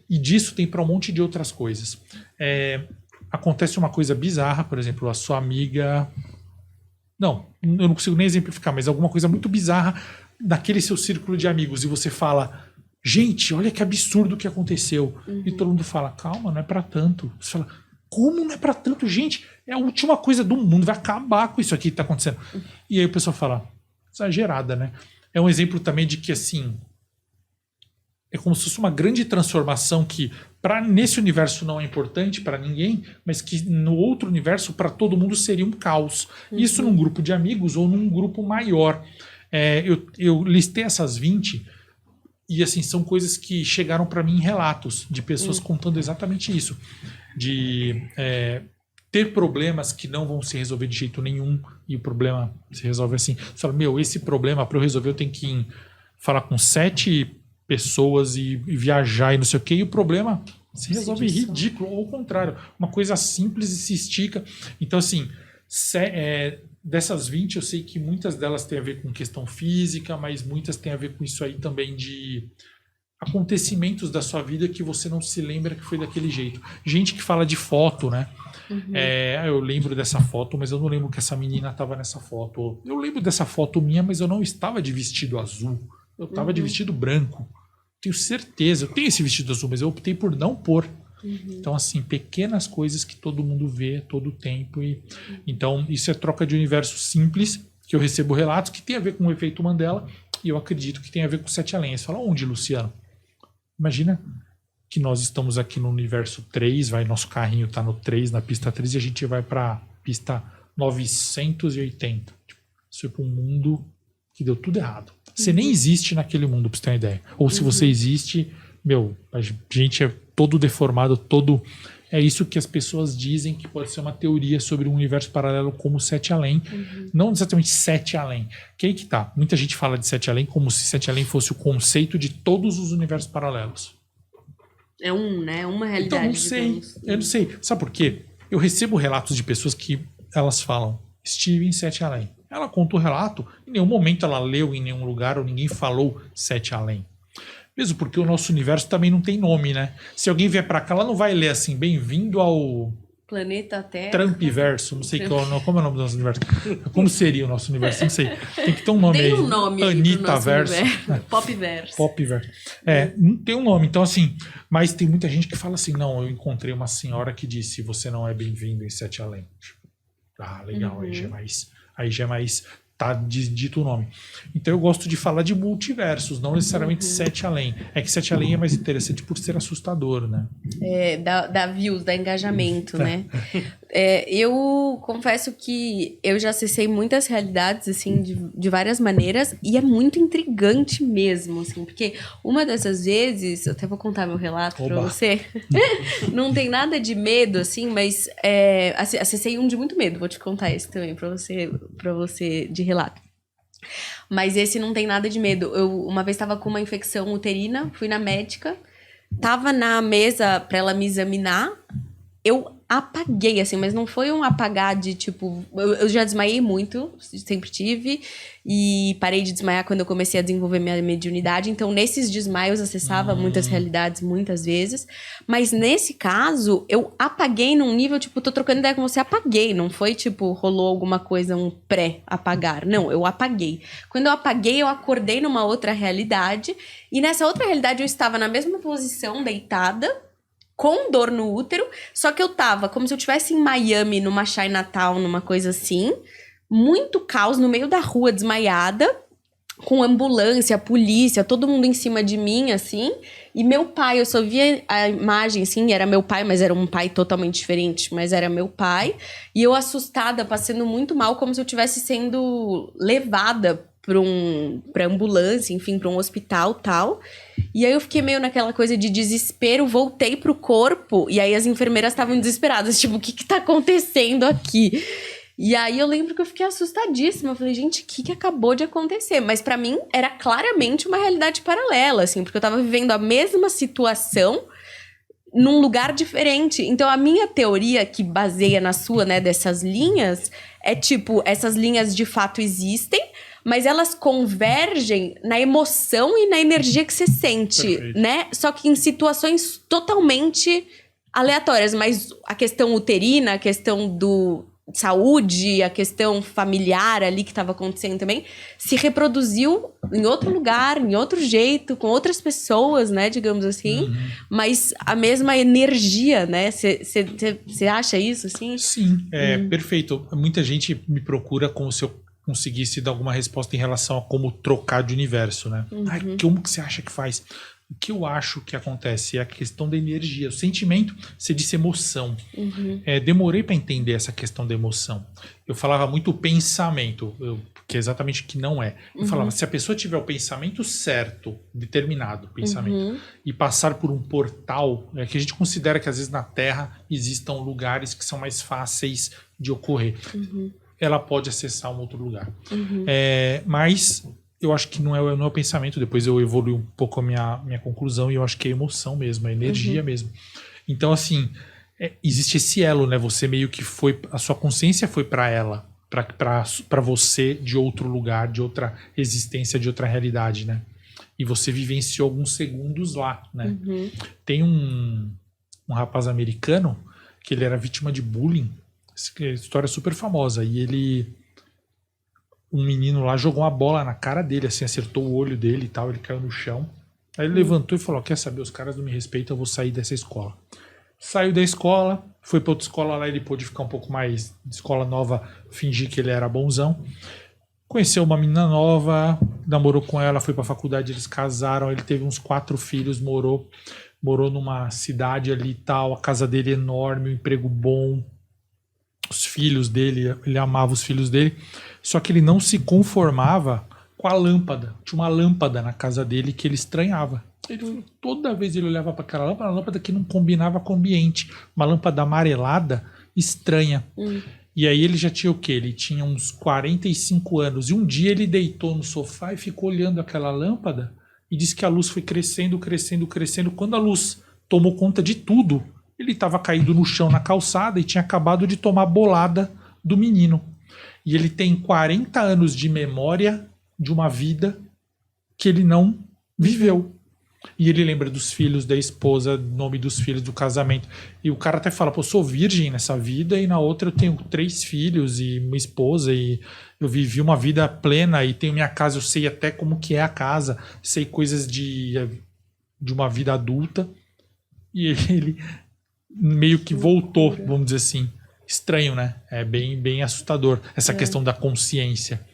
E disso tem para um monte de outras coisas. Acontece uma coisa bizarra, por exemplo, a sua amiga... Não, eu não consigo nem exemplificar, mas alguma coisa muito bizarra naquele seu círculo de amigos. E você fala... Gente, olha que absurdo que aconteceu. E todo mundo fala, calma, não é pra tanto. Você fala, como não é pra tanto? Gente, é a última coisa do mundo, vai acabar com isso aqui que tá acontecendo. E aí o pessoal fala, exagerada, né? É um exemplo também de que, assim, é como se fosse uma grande transformação que nesse universo não é importante para ninguém, mas que no outro universo, para todo mundo, seria um caos. Isso num grupo de amigos ou num grupo maior. Eu listei essas 20... E assim, são coisas que chegaram para mim em relatos de pessoas contando exatamente isso. De ter problemas que não vão se resolver de jeito nenhum e o problema se resolve assim. Você fala, esse problema para eu resolver eu tenho que falar com 7 pessoas e viajar e não sei o quê. E o problema se resolve ridículo, ou ao contrário. Uma coisa simples e se estica. Então assim, dessas 20, eu sei que muitas delas têm a ver com questão física, mas muitas têm a ver com isso aí também de acontecimentos da sua vida que você não se lembra que foi daquele jeito. Gente que fala de foto, né? Eu lembro dessa foto, mas eu não lembro que essa menina estava nessa foto. Eu lembro dessa foto minha, mas eu não estava de vestido azul. Eu estava de vestido branco. Tenho certeza. Eu tenho esse vestido azul, mas eu optei por não pôr. Então, assim, pequenas coisas que todo mundo vê todo o tempo. Então, isso é troca de universo simples, que eu recebo relatos que tem a ver com o efeito Mandela, e eu acredito que tem a ver com 7 além. Você fala, onde, Luciano? Imagina que nós estamos aqui no universo 3, nosso carrinho está no 3, na pista 3, e a gente vai para pista 980. Isso foi para um mundo que deu tudo errado. Você nem existe naquele mundo, pra você ter uma ideia. Ou se você existe, a gente é todo deformado, todo... É isso que as pessoas dizem que pode ser uma teoria sobre um universo paralelo como Sete Além. Não exatamente Sete Além. Que aí que tá. Muita gente fala de Sete Além como se Sete Além fosse o conceito de todos os universos paralelos. É né? Uma realidade. Então, não sei. Eu não sei. Sabe por quê? Eu recebo relatos de pessoas que elas falam, estive em Sete Além. Ela conta o relato, em nenhum momento ela leu em nenhum lugar ou ninguém falou Sete Além. Mesmo porque o nosso universo também não tem nome, né? Se alguém vier pra cá, ela não vai ler assim, bem-vindo ao... Planeta Terra. Trumpiverso, não sei como é o nome do nosso universo. Como seria o nosso universo? Não sei. Tem que ter um nome aí. Tem um nome Anitaverso. Popverso. Popverso. Não tem um nome. Então, assim, mas tem muita gente que fala assim, não, eu encontrei uma senhora que disse, você não é bem-vindo em Sete Além. Ah, legal, aí já é mais tá dito o nome. Então eu gosto de falar de multiversos, não necessariamente Sete Além. É que Sete Além é mais interessante por ser assustador, né? Dá views, dá engajamento, né? Eu confesso que eu já acessei muitas realidades, assim, de várias maneiras, e é muito intrigante mesmo, assim, porque uma dessas vezes, eu até vou contar meu relato pra você, não tem nada de medo, assim, mas acessei um de muito medo, vou te contar esse também pra você de relato. Mas esse não tem nada de medo. Eu uma vez estava com uma infecção uterina, fui na médica, tava na mesa pra ela me examinar, eu apaguei, assim, mas não foi um apagar de, tipo... Eu já desmaiei muito, sempre tive, e parei de desmaiar quando eu comecei a desenvolver minha mediunidade, então nesses desmaios eu acessava muitas realidades, muitas vezes, mas nesse caso, eu apaguei num nível, tipo, tô trocando ideia com você, apaguei, não foi, tipo, rolou alguma coisa, um pré-apagar, não, eu apaguei. Quando eu apaguei, eu acordei numa outra realidade, e nessa outra realidade eu estava na mesma posição, deitada, com dor no útero, só que eu tava como se eu estivesse em Miami, numa Chinatown, numa coisa assim, muito caos, no meio da rua, desmaiada, com ambulância, polícia, todo mundo em cima de mim, assim, e meu pai, eu só via a imagem, assim, era meu pai, mas era um pai totalmente diferente, mas era meu pai, e eu assustada, passando muito mal, como se eu estivesse sendo levada pra ambulância, enfim, pra um hospital, tal. E aí eu fiquei meio naquela coisa de desespero, voltei pro corpo, e aí as enfermeiras estavam desesperadas, tipo, o que tá acontecendo aqui? E aí eu lembro que eu fiquei assustadíssima, eu falei, gente, o que acabou de acontecer? Mas pra mim era claramente uma realidade paralela, assim, porque eu tava vivendo a mesma situação num lugar diferente. Então a minha teoria, que baseia na sua, né, dessas linhas, é tipo, essas linhas de fato existem, mas elas convergem na emoção e na energia que você sente, Perfeito. né? Só que em situações totalmente aleatórias. Mas a questão uterina, a questão do saúde, a questão familiar ali que estava acontecendo também, se reproduziu em outro lugar, em outro jeito, com outras pessoas, né? Digamos assim. Mas a mesma energia, né? Você acha isso, assim? Sim, perfeito. Muita gente me procura como se eu conseguisse dar alguma resposta em relação a como trocar de universo, né? Como que você acha que faz? O que eu acho que acontece é a questão da energia. O sentimento, você disse emoção. Demorei para entender essa questão da emoção. Eu falava muito pensamento, que é exatamente o que não é. Eu falava, se a pessoa tiver o pensamento certo, determinado pensamento, e passar por um portal, que a gente considera que às vezes na Terra existam lugares que são mais fáceis de ocorrer. Ela pode acessar um outro lugar. Mas eu acho que não é o pensamento. Depois eu evolui um pouco a minha conclusão e eu acho que é emoção mesmo, é energia mesmo. Então, assim, existe esse elo, né? Você meio que foi... A sua consciência foi para ela, para você de outro lugar, de outra existência, de outra realidade, né? E você vivenciou alguns segundos lá, né? Tem um rapaz americano que ele era vítima de bullying. História super famosa. E um menino lá jogou uma bola na cara dele, assim, acertou o olho dele e tal, ele caiu no chão. Aí ele levantou e falou, quer saber, os caras não me respeitam, eu vou sair dessa escola. Saiu da escola, foi pra outra escola lá, ele pôde ficar um pouco mais de escola nova, fingir que ele era bonzão. Conheceu uma menina nova, namorou com ela, foi pra faculdade, eles casaram, ele teve uns 4 filhos, morou numa cidade ali e tal, a casa dele é enorme, um emprego bom, os filhos dele, ele amava os filhos dele, só que ele não se conformava com a lâmpada. Tinha uma lâmpada na casa dele que ele estranhava. Ele falou, toda vez ele olhava para aquela lâmpada, a lâmpada que não combinava com o ambiente. Uma lâmpada amarelada, estranha. E aí ele já tinha o quê? Ele tinha uns 45 anos. E um dia ele deitou no sofá e ficou olhando aquela lâmpada e disse que a luz foi crescendo, crescendo, crescendo. Quando a luz tomou conta de tudo, ele estava caído no chão na calçada e tinha acabado de tomar bolada do menino. E ele tem 40 anos de memória de uma vida que ele não viveu. E ele lembra dos filhos, da esposa, nome dos filhos, do casamento. E o cara até fala, pô, sou virgem nessa vida e na outra eu tenho 3 filhos e uma esposa e eu vivi uma vida plena e tenho minha casa, eu sei até como que é a casa, sei coisas de uma vida adulta. E ele meio que voltou, vamos dizer assim. Estranho, né? É bem assustador essa questão da consciência.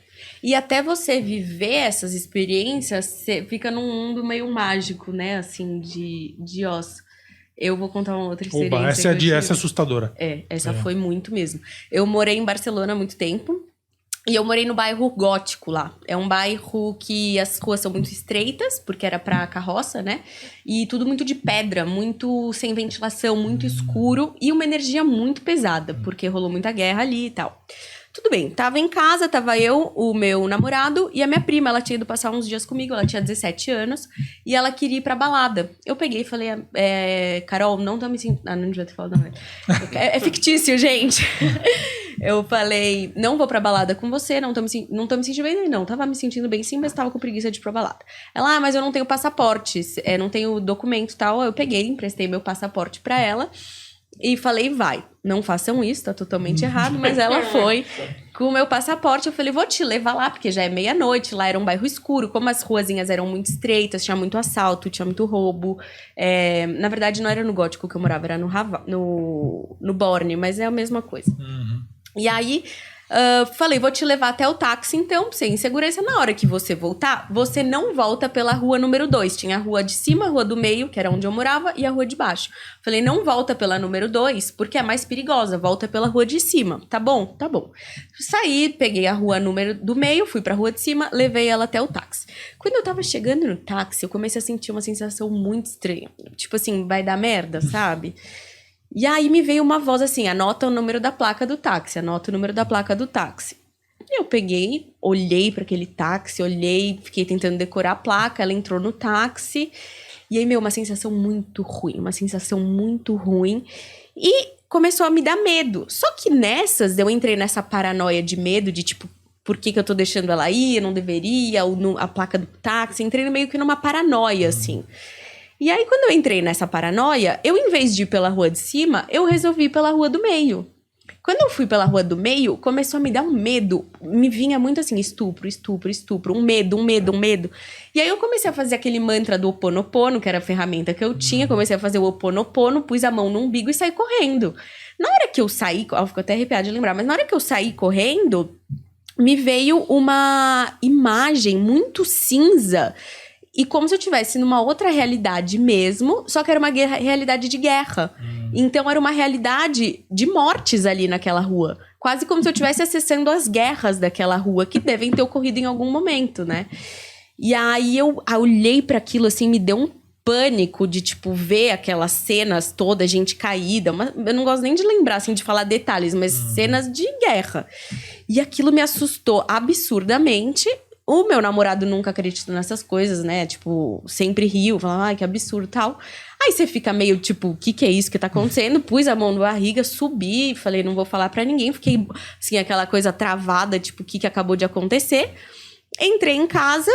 E até você viver essas experiências, você fica num mundo meio mágico, né? Assim, de osso. Eu vou contar uma outra experiência. Oba, essa é assustadora. Essa foi muito mesmo. Eu morei em Barcelona há muito tempo. E eu morei no bairro Gótico lá. É um bairro que as ruas são muito estreitas, porque era pra carroça, né? E tudo muito de pedra, muito sem ventilação, muito escuro. E uma energia muito pesada, porque rolou muita guerra ali e tal. Tudo bem, tava em casa, tava eu, o meu namorado e a minha prima. Ela tinha ido passar uns dias comigo, ela tinha 17 anos. E ela queria ir pra balada. Eu peguei e falei, Carol, não tô me sentindo... Ah, não devia ter falado, não. É fictício, gente. Eu falei, não vou pra balada com você, não tô me sentindo bem, não. Tava me sentindo bem sim, mas tava com preguiça de ir pra balada. Ela, mas eu não tenho passaporte, não tenho documento e tal. Eu peguei, emprestei meu passaporte pra ela. E falei, vai, não façam isso, tá totalmente errado. Mas ela foi com o meu passaporte. Eu falei, vou te levar lá, porque já é meia-noite. Lá era um bairro escuro, como as ruazinhas eram muito estreitas, tinha muito assalto, tinha muito roubo. Na verdade, não era no Gótico que eu morava, era no Borne, mas é a mesma coisa. E aí, falei, vou te levar até o táxi, então, sem segurança. Na hora que você voltar, você não volta pela rua número 2. Tinha a rua de cima, a rua do meio, que era onde eu morava, e a rua de baixo. Falei, não volta pela número 2, porque é mais perigosa. Volta pela rua de cima. Tá bom? Tá bom. Saí, peguei a rua número do meio, fui pra rua de cima, levei ela até o táxi. Quando eu tava chegando no táxi, eu comecei a sentir uma sensação muito estranha. Tipo assim, vai dar merda, sabe? E aí me veio uma voz assim, anota o número da placa do táxi, anota o número da placa do táxi. Eu peguei, olhei para aquele táxi, fiquei tentando decorar a placa, ela entrou no táxi. E aí, uma sensação muito ruim. E começou a me dar medo. Só que eu entrei nessa paranoia de medo, de tipo, por que eu tô deixando ela ir, eu não deveria, a placa do táxi. Entrei meio que numa paranoia, assim. E aí, quando eu entrei nessa paranoia, em vez de ir pela rua de cima, eu resolvi ir pela rua do meio. Quando eu fui pela rua do meio, começou a me dar um medo. Me vinha muito assim, estupro. Um medo. E aí eu comecei a fazer aquele mantra do Ho Oponopono, que era a ferramenta que eu tinha. Comecei a fazer o Ho Oponopono, pus a mão no umbigo e saí correndo. Na hora que eu saí, eu fico até arrepiada de lembrar, mas na hora que eu saí correndo, me veio uma imagem muito cinza. E como se eu estivesse numa outra realidade mesmo, só que era uma realidade de guerra. Então era uma realidade de mortes ali naquela rua. Quase como se eu estivesse acessando as guerras daquela rua, que devem ter ocorrido em algum momento, né? E aí eu olhei para aquilo assim, me deu um pânico de, tipo, ver aquelas cenas toda, gente caída. Eu não gosto nem de lembrar, assim, de falar detalhes, mas cenas de guerra. E aquilo me assustou absurdamente. O meu namorado nunca acreditou nessas coisas, né? Tipo, sempre riu, falava, ai, que absurdo e tal. Aí você fica meio, tipo, o que é isso que tá acontecendo? Pus a mão na barriga, subi, falei, não vou falar pra ninguém. Fiquei, assim, aquela coisa travada, tipo, o que acabou de acontecer. Entrei em casa,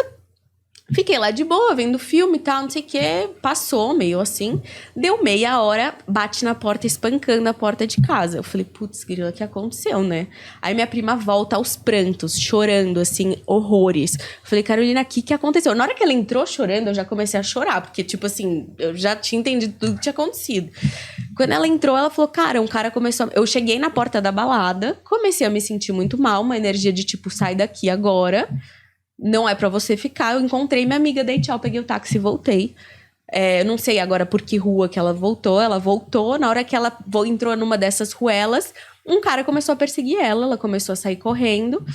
fiquei lá de boa, vendo filme e tal, não sei o quê. Passou, meio assim. Deu meia hora, bate na porta, espancando a porta de casa. Eu falei, putz, grila, o que aconteceu, né? Aí minha prima volta aos prantos, chorando, assim, horrores. Eu falei, Carolina, o que aconteceu? Na hora que ela entrou chorando, eu já comecei a chorar. Porque, tipo assim, eu já tinha entendido tudo que tinha acontecido. Quando ela entrou, ela falou, cara, um cara começou... Eu cheguei na porta da balada, comecei a me sentir muito mal. Uma energia de, tipo, sai daqui agora. Não é pra você ficar. Eu encontrei minha amiga, dei tchau, peguei o táxi e voltei. Eu não sei agora por que rua que ela voltou. Ela voltou. Na hora que ela entrou numa dessas ruelas, um cara começou a perseguir ela começou a sair correndo.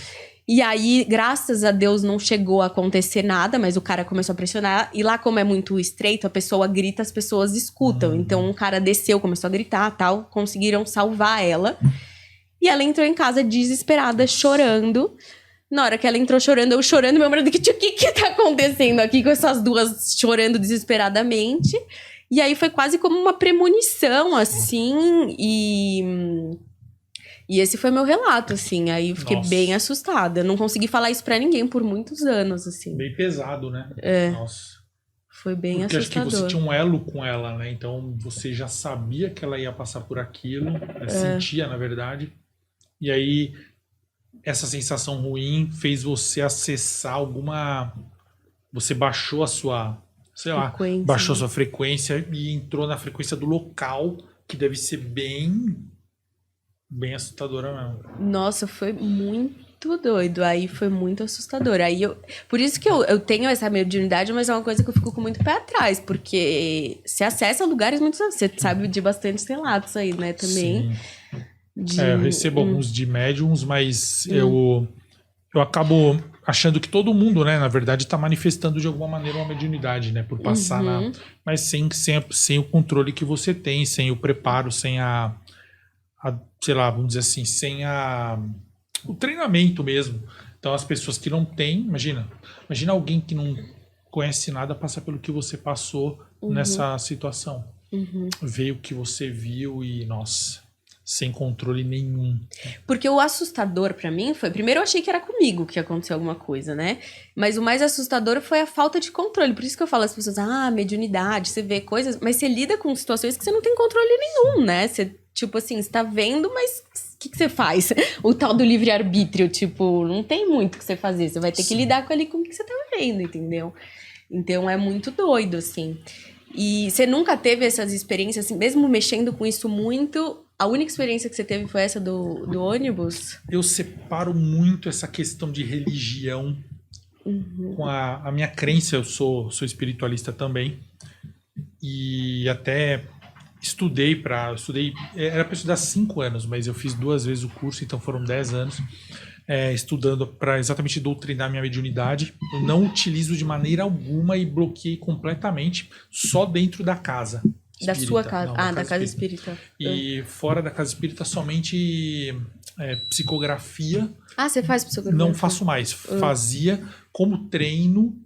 E aí, graças a Deus, não chegou a acontecer nada, mas o cara começou a pressionar. E lá, como é muito estreito, a pessoa grita, as pessoas escutam. Então, um cara desceu, começou a gritar, tal. Conseguiram salvar ela. E ela entrou em casa desesperada, chorando. Na hora que ela entrou chorando, eu chorando, meu marido, o que tá acontecendo aqui com essas duas chorando desesperadamente? E aí foi quase como uma premonição, assim, e esse foi meu relato, assim. Aí eu fiquei bem assustada. Eu não consegui falar isso pra ninguém por muitos anos, assim. Bem pesado, né? Nossa. Foi bem Porque assustador. acho que você tinha um elo com ela, né? Então você já sabia que ela ia passar por aquilo, né? Sentia, na verdade. E aí, essa sensação ruim fez você acessar alguma... Você baixou a sua... Sei lá, baixou a sua frequência e entrou na frequência do local, que deve ser bem assustadora mesmo. Nossa, foi muito doido. Aí foi muito assustador. Aí por isso que eu tenho essa mediunidade, mas é uma coisa que eu fico com muito pé atrás, porque se acessa lugares muito... Você sabe de bastantes relatos aí, né, também. Eu recebo alguns de médiums, mas eu acabo achando que todo mundo, né, na verdade, está manifestando de alguma maneira uma mediunidade, né, por passar mas sem o controle que você tem, sem o preparo, sem sei lá, vamos dizer assim, sem o treinamento mesmo. Então as pessoas que não têm, imagina alguém que não conhece nada passar pelo que você passou nessa situação. Ver o que você viu e, nossa, sem controle nenhum. Porque o assustador pra mim foi... Primeiro eu achei que era comigo que aconteceu alguma coisa, né? Mas o mais assustador foi a falta de controle. Por isso que eu falo às pessoas, mediunidade, você vê coisas... Mas você lida com situações que você não tem controle nenhum, né? Você, tipo assim, você tá vendo, mas o que você faz? O tal do livre-arbítrio, tipo, não tem muito o que você fazer. Você vai ter que lidar com o que você tá vendo, entendeu? Então é muito doido, assim. E você nunca teve essas experiências, assim, mesmo mexendo com isso muito... A única experiência que você teve foi essa do ônibus? Eu separo muito essa questão de religião com a minha crença. Eu sou espiritualista também. E até estudei, era para estudar 5 anos, mas eu fiz 2 vezes o curso, então foram 10 anos. Estudando para exatamente doutrinar minha mediunidade. Eu não utilizo de maneira alguma e bloqueei completamente, só dentro da casa espírita. Da sua casa? Não, da casa espírita. E fora da casa espírita, somente psicografia. Você faz psicografia? Não faço mais. Fazia como treino,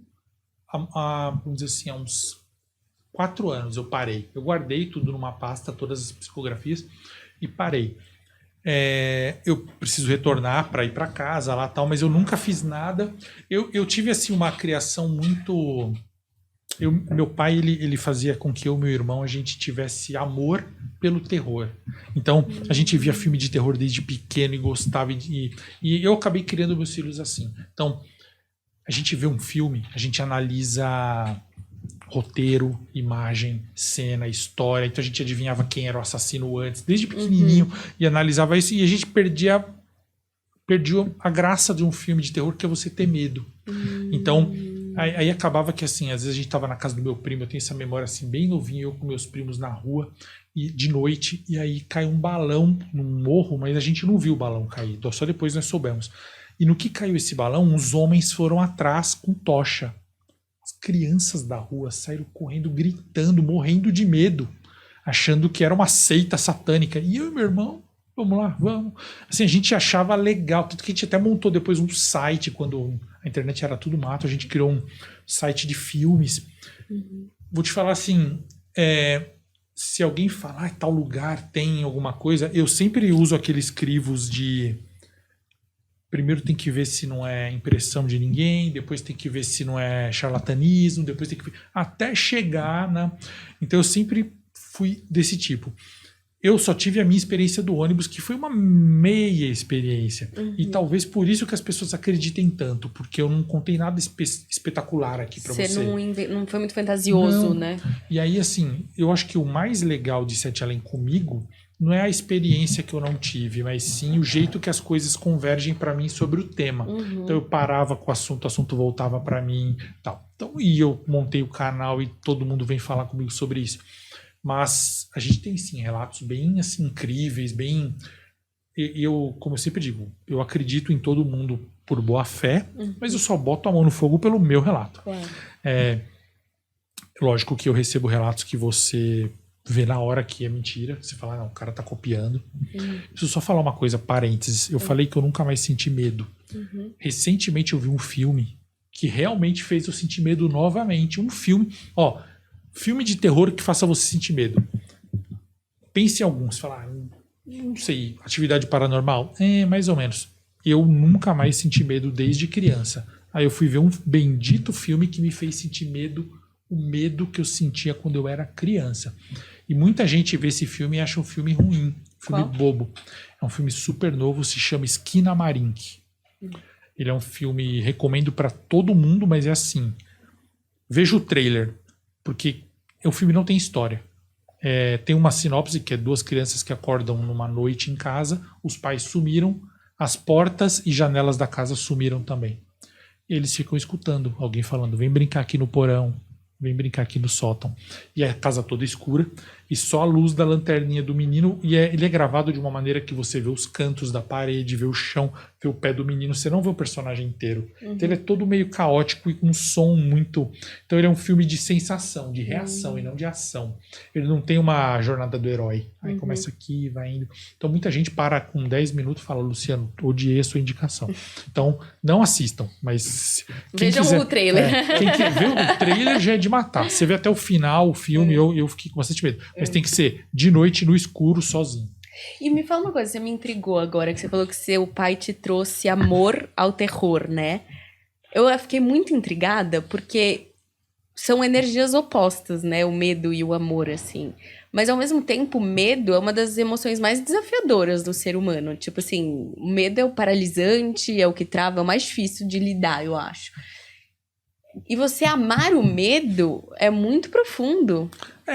vamos dizer assim, há uns 4 anos eu parei. Eu guardei tudo numa pasta, todas as psicografias, e parei. Eu preciso retornar para ir para casa lá tal, mas eu nunca fiz nada. Eu tive assim uma criação muito... meu pai ele fazia com que eu e meu irmão a gente tivesse amor pelo terror. Então a gente via filme de terror desde pequeno e gostava, e eu acabei criando meus filhos assim. Então a gente vê um filme, a gente analisa roteiro, imagem, cena, história. Então a gente adivinhava quem era o assassino antes, desde pequenininho, e analisava isso, e a gente perdia a graça de um filme de terror, que é você ter medo. Então aí acabava que, assim, às vezes a gente tava na casa do meu primo, eu tenho essa memória assim, bem novinho, eu com meus primos na rua, e de noite, e aí caiu um balão num morro, mas a gente não viu o balão cair, só depois nós soubemos. E no que caiu esse balão, os homens foram atrás com tocha. As crianças da rua saíram correndo, gritando, morrendo de medo, achando que era uma seita satânica. E eu e meu irmão, vamos lá, vamos. Assim, a gente achava legal, tanto que a gente até montou depois um site, quando a internet era tudo mato, a gente criou um site de filmes. Vou te falar assim, se alguém falar tal lugar tem alguma coisa, eu sempre uso aqueles crivos de... Primeiro tem que ver se não é impressão de ninguém, depois tem que ver se não é charlatanismo, depois tem que ver... Até chegar na... Então eu sempre fui desse tipo. Eu só tive a minha experiência do ônibus, que foi uma meia experiência. E talvez por isso que as pessoas acreditem tanto, porque eu não contei nada espetacular aqui pra você. Você não foi muito fantasioso, né? E aí, assim, eu acho que o mais legal de Sete Além comigo não é a experiência que eu não tive, mas sim o jeito que as coisas convergem para mim sobre o tema. Então eu parava com o assunto voltava para mim, tal. Então, e eu montei o canal e todo mundo vem falar comigo sobre isso. Mas a gente tem sim relatos bem assim incríveis, bem eu, como eu sempre digo, eu acredito em todo mundo por boa fé, mas eu só boto a mão no fogo pelo meu relato. Claro. Lógico que eu recebo relatos que você vê na hora que é mentira. Você fala, não, o cara tá copiando. Preciso só falar uma coisa, parênteses. Eu falei que eu nunca mais senti medo. Recentemente eu vi um filme que realmente fez eu sentir medo novamente. Um filme, filme de terror que faça você sentir medo. Pense em alguns. Falar, não sei, atividade paranormal? Mais ou menos. Eu nunca mais senti medo desde criança. Aí eu fui ver um bendito filme que me fez sentir medo, o medo que eu sentia quando eu era criança. E muita gente vê esse filme e acha um filme ruim, filme bobo. É um filme super novo, se chama Skinamarink. Ele é um filme, recomendo para todo mundo, mas é assim. Veja o trailer, porque o filme não tem história. Tem uma sinopse que é 2 crianças que acordam numa noite em casa, os pais sumiram, as portas e janelas da casa sumiram também. E eles ficam escutando alguém falando, vem brincar aqui no porão, vem brincar aqui no sótão. E a casa toda escura, e só a luz da lanterninha do menino, e ele é gravado de uma maneira que você vê os cantos da parede, vê o chão, vê o pé do menino, você não vê o personagem inteiro. Então ele é todo meio caótico e com um som muito... Então ele é um filme de sensação, de reação e não de ação. Ele não tem uma jornada do herói. Aí começa aqui, vai indo. Então muita gente para com 10 minutos e fala, Luciano, odiei a sua indicação. Então não assistam, mas... Vejam o trailer. Quem quer ver o trailer já é de matar. Você vê até o final, o filme, eu fiquei com bastante medo. Mas tem que ser de noite, no escuro, sozinho. E me fala uma coisa, você me intrigou agora, que você falou que seu pai te trouxe amor ao terror, né? Eu fiquei muito intrigada, porque são energias opostas, né? O medo e o amor, assim. Mas, ao mesmo tempo, o medo é uma das emoções mais desafiadoras do ser humano. Tipo assim, o medo é o paralisante, é o que trava, é o mais difícil de lidar, eu acho. E você amar o medo é muito profundo.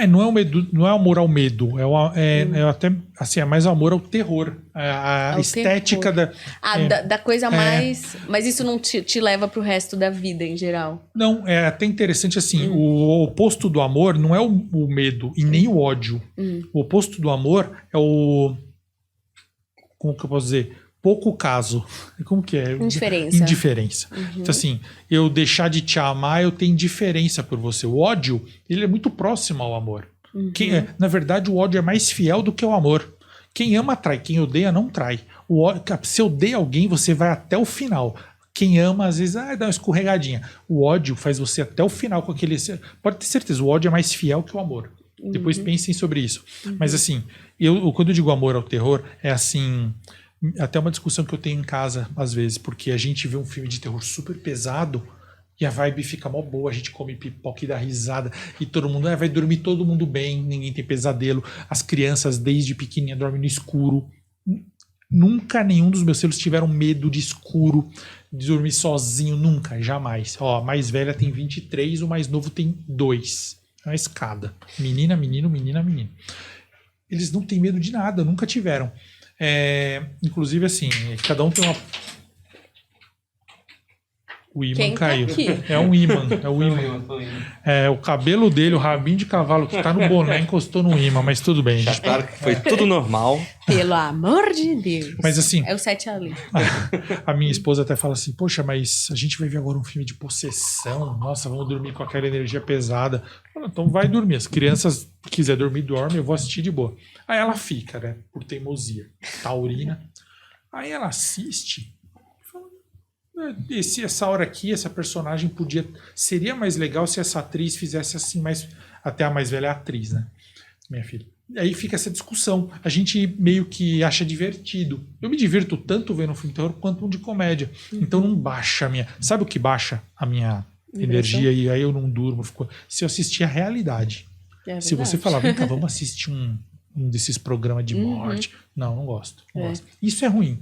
Não é o medo, não é amor ao medo, é até assim, é mais amor ao terror, a estética terror. Da coisa mais. Mas isso não te leva pro resto da vida em geral. Não, é até interessante assim, o oposto do amor não é o medo e nem o ódio. O oposto do amor é o, como que eu posso dizer? Pouco caso. Como que é? Indiferença. Então, assim, eu deixar de te amar, eu tenho indiferença por você. O ódio, ele é muito próximo ao amor. Na verdade, o ódio é mais fiel do que o amor. Quem ama trai, quem odeia não trai. Se odeia alguém, você vai até o final. Quem ama, às vezes, dá uma escorregadinha. O ódio faz você até o final com aquele... Pode ter certeza, o ódio é mais fiel que o amor. Depois pensem sobre isso. Mas, assim, quando eu digo amor ao terror, é assim... Até uma discussão que eu tenho em casa, às vezes, porque a gente vê um filme de terror super pesado e a vibe fica mó boa, a gente come pipoca e dá risada e todo mundo vai dormir todo mundo bem, ninguém tem pesadelo, as crianças desde pequenininha dormem no escuro. Nunca nenhum dos meus filhos tiveram medo de escuro, de dormir sozinho, nunca, jamais. A mais velha tem 23, o mais novo tem 2. É uma escada. Menina, menino, menina, menino. Eles não têm medo de nada, nunca tiveram. Inclusive assim, cada um tem uma... O ímã Quem caiu. tá aqui? É um ímã. É o ímã. O cabelo dele, o rabinho de cavalo que tá no boné encostou no ímã, mas tudo bem. Já claro que foi tudo normal. Pelo amor de Deus. Mas assim... É o 7 ali. A minha esposa até fala assim, poxa, mas a gente vai ver agora um filme de possessão. Nossa, vamos dormir com aquela energia pesada. Falo, então vai dormir. As crianças quiser dormir, dorme. Eu vou assistir de boa. Aí ela fica, né? Por teimosia. Taurina. Aí ela assiste... Essa hora aqui, essa personagem seria mais legal se essa atriz fizesse assim, até a mais velha é a atriz, né? Minha filha. E aí fica essa discussão. A gente meio que acha divertido. Eu me divirto tanto vendo um filme de terror quanto um de comédia. Então não baixa a minha... Sabe o que baixa a minha energia e aí eu não durmo? Se eu assistir a realidade. Se você falar, vem cá, vamos assistir um desses programas de morte. Não gosto. Não gosto. Isso é ruim.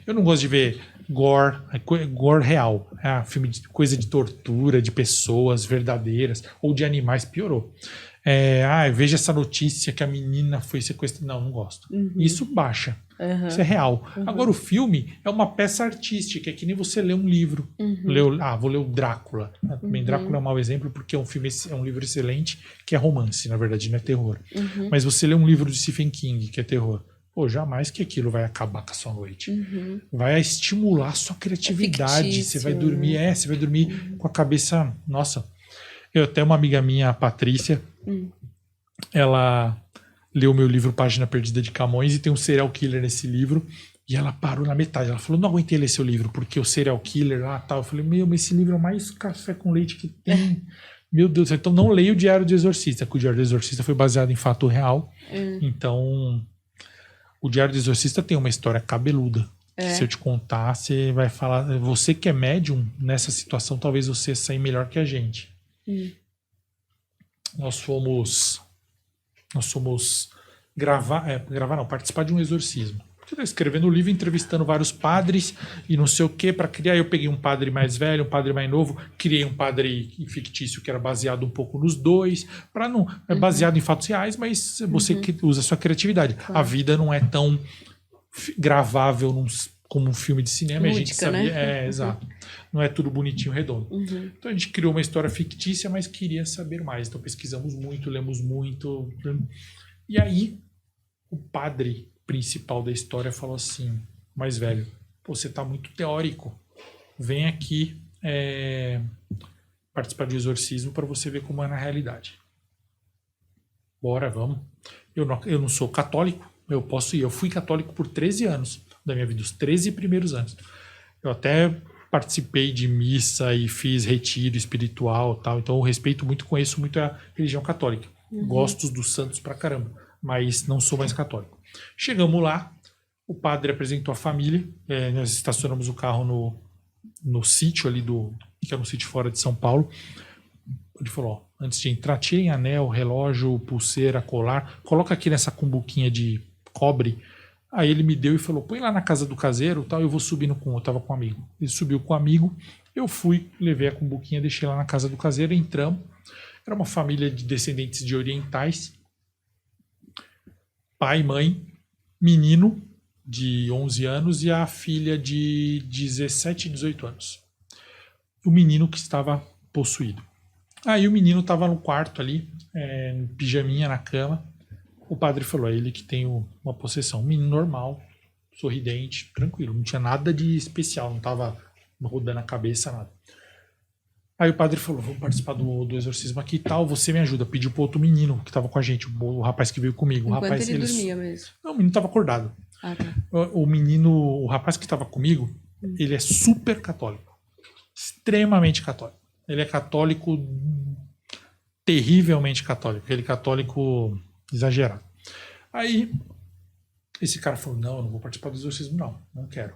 Eu não gosto de ver gore real. Filme de coisa de tortura, de pessoas verdadeiras ou de animais, piorou. Veja essa notícia que a menina foi sequestrada. Não gosto. Isso baixa. Isso é real. Agora o filme é uma peça artística, é que nem você lê um livro. Vou ler o Drácula. Também Drácula é um mau exemplo porque é um livro excelente que é romance, na verdade, não é terror. Mas você lê um livro de Stephen King, que é terror. Pô, jamais que aquilo vai acabar com a sua noite. Vai estimular a sua criatividade. Você vai dormir, você vai dormir com a cabeça... Nossa, eu até uma amiga minha, a Patrícia, ela leu meu livro Página Perdida de Camões e tem um serial killer nesse livro. E ela parou na metade. Ela falou, não aguentei ler seu livro, porque o serial killer lá tal. Eu falei, mas esse livro é o mais café com leite que tem. Meu Deus, então não leia o Diário do Exorcista, porque o Diário do Exorcista foi baseado em fato real. Então, o Diário do Exorcista tem uma história cabeluda. Se eu te contar, você vai falar... Você que é médium, nessa situação, talvez você saia melhor que a gente. Nós fomos participar de um exorcismo. Eu tô escrevendo o livro, entrevistando vários padres e não sei o que para criar. Eu peguei um padre mais velho, um padre mais novo, criei um padre fictício que era baseado um pouco nos dois, para não é baseado em fatos reais, mas você que usa a sua criatividade. Claro. A vida não é tão gravável como um filme de cinema, lúdica, a gente sabia, né? Exato. Não é tudo bonitinho, redondo. Então a gente criou uma história fictícia, mas queria saber mais. Então pesquisamos muito, lemos muito. E aí o padre principal da história falou assim, mais velho, pô, você tá muito teórico, vem aqui participar de exorcismo para você ver como é na realidade. Bora, vamos. Eu não sou católico, eu posso ir. Eu fui católico por 13 anos da minha vida, os 13 primeiros anos. Eu até participei de missa e fiz retiro espiritual e tal, então eu respeito muito, conheço muito a religião católica. Gosto dos santos pra caramba, mas não sou mais católico. Chegamos lá, o padre apresentou a família, nós estacionamos o carro no sítio ali que é um sítio fora de São Paulo. Ele falou, ó, antes de entrar, tirem anel, relógio, pulseira, colar, coloca aqui nessa cumbuquinha de cobre. Aí ele me deu e falou, põe lá na casa do caseiro, tal, eu vou subindo eu tava com um amigo. Ele subiu com um amigo, eu fui, levei a cumbuquinha, deixei lá na casa do caseiro, entramos. Era uma família de descendentes de orientais, pai, mãe, menino de 11 anos e a filha de 17, 18 anos. O menino que estava possuído. Aí o menino estava no quarto ali, em pijaminha na cama. O padre falou, é ele que tem uma possessão. Um menino normal, sorridente, tranquilo. Não tinha nada de especial, não estava rodando a cabeça, nada. Aí o padre falou, vamos participar do exorcismo aqui e tal, você me ajuda. Pediu pro outro menino que estava com a gente, o rapaz que veio comigo. Enquanto ele dormia mesmo? Não, o menino estava acordado. Ah, tá. O rapaz que estava comigo, ele é super católico. Extremamente católico. Ele é católico, terrivelmente católico. Ele é católico exagerado. Aí, esse cara falou, não, eu não vou participar do exorcismo, não quero.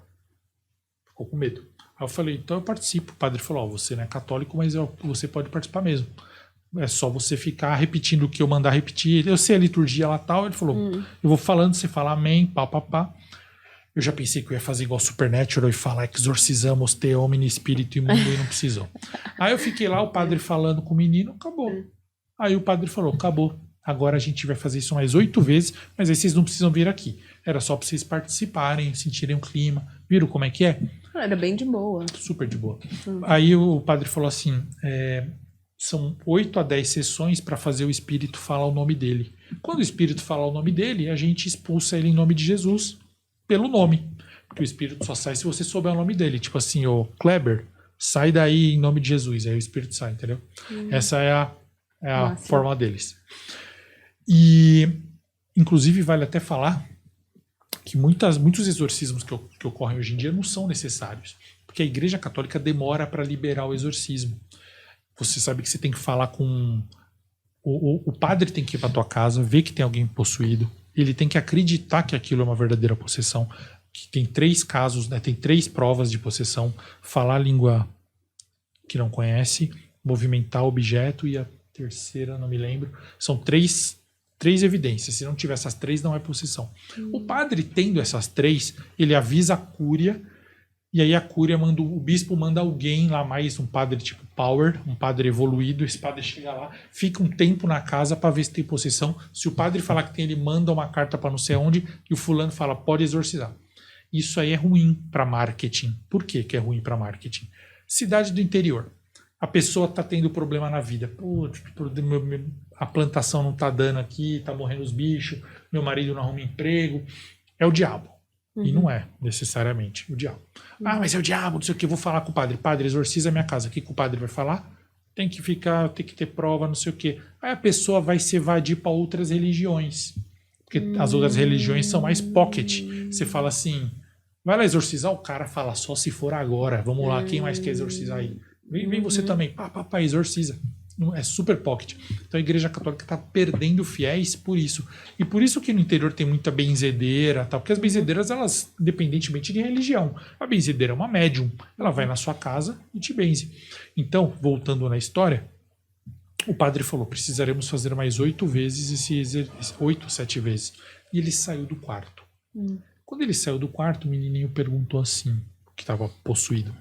Ficou com medo. Aí eu falei, então eu participo. O padre falou, você não é católico, mas você pode participar mesmo. É só você ficar repetindo o que eu mandar repetir. Eu sei a liturgia lá tal. Ele falou, eu vou falando, você fala amém, pá. Eu já pensei que eu ia fazer igual Supernatural e falar exorcizamos te homine, espírito imundo e não precisou. Aí eu fiquei lá, o padre falando com o menino, acabou. Aí o padre falou, acabou. Agora a gente vai fazer isso mais 8 vezes, mas aí vocês não precisam vir aqui. Era só para vocês participarem, sentirem o clima. Viram como é que é? Era bem de boa. Super de boa. Aí o padre falou assim, são 8 a 10 sessões para fazer o espírito falar o nome dele. Quando o espírito falar o nome dele, a gente expulsa ele em nome de Jesus, pelo nome. Porque o espírito só sai se você souber o nome dele. Tipo assim, ô Kleber, sai daí em nome de Jesus. Aí o espírito sai, entendeu? Essa é a forma deles. E, inclusive, vale até falar que muitos exorcismos que ocorrem hoje em dia não são necessários. Porque a Igreja Católica demora para liberar o exorcismo. Você sabe que você tem que falar com... O padre tem que ir para tua casa, ver que tem alguém possuído. Ele tem que acreditar que aquilo é uma verdadeira possessão. Que tem 3 casos, né? Tem 3 provas de possessão. Falar a língua que não conhece, movimentar o objeto e a terceira, não me lembro. São 3 evidências. Se não tiver essas 3, não é possessão. O padre, tendo essas 3, ele avisa a cúria, e aí a cúria o bispo manda alguém lá, mais um padre tipo Power, um padre evoluído. Esse padre chega lá, fica um tempo na casa para ver se tem possessão. Se o padre falar que tem, ele manda uma carta para não sei onde, e o fulano fala, pode exorcizar. Isso aí é ruim para marketing. Por que é ruim para marketing? Cidade do interior. A pessoa está tendo problema na vida. Putz, a plantação não está dando aqui, está morrendo os bichos, meu marido não arruma emprego. é o diabo. E não é necessariamente o diabo. Ah, mas é o diabo, não sei o que, eu vou falar com o padre. Padre, exorciza a minha casa. O que o padre vai falar? Tem que ter prova, não sei o que. Aí a pessoa vai se evadir para outras religiões. Porque as outras religiões são mais pocket. Você fala assim, vai lá exorcizar, o cara fala só se for agora. Vamos lá, quem mais quer exorcizar aí? Vem você também. Pá, exorciza. É super pocket. Então a Igreja Católica está perdendo fiéis por isso. E por isso que no interior tem muita benzedeira, tá? Porque as benzedeiras, elas, independentemente de religião, a benzedeira é uma médium. Ela vai na sua casa e te benze. Então, voltando na história, o padre falou, precisaremos fazer mais 8 vezes esse exercício. 8, 7 vezes. E ele saiu do quarto. Quando ele saiu do quarto, o menininho perguntou assim, que estava possuído.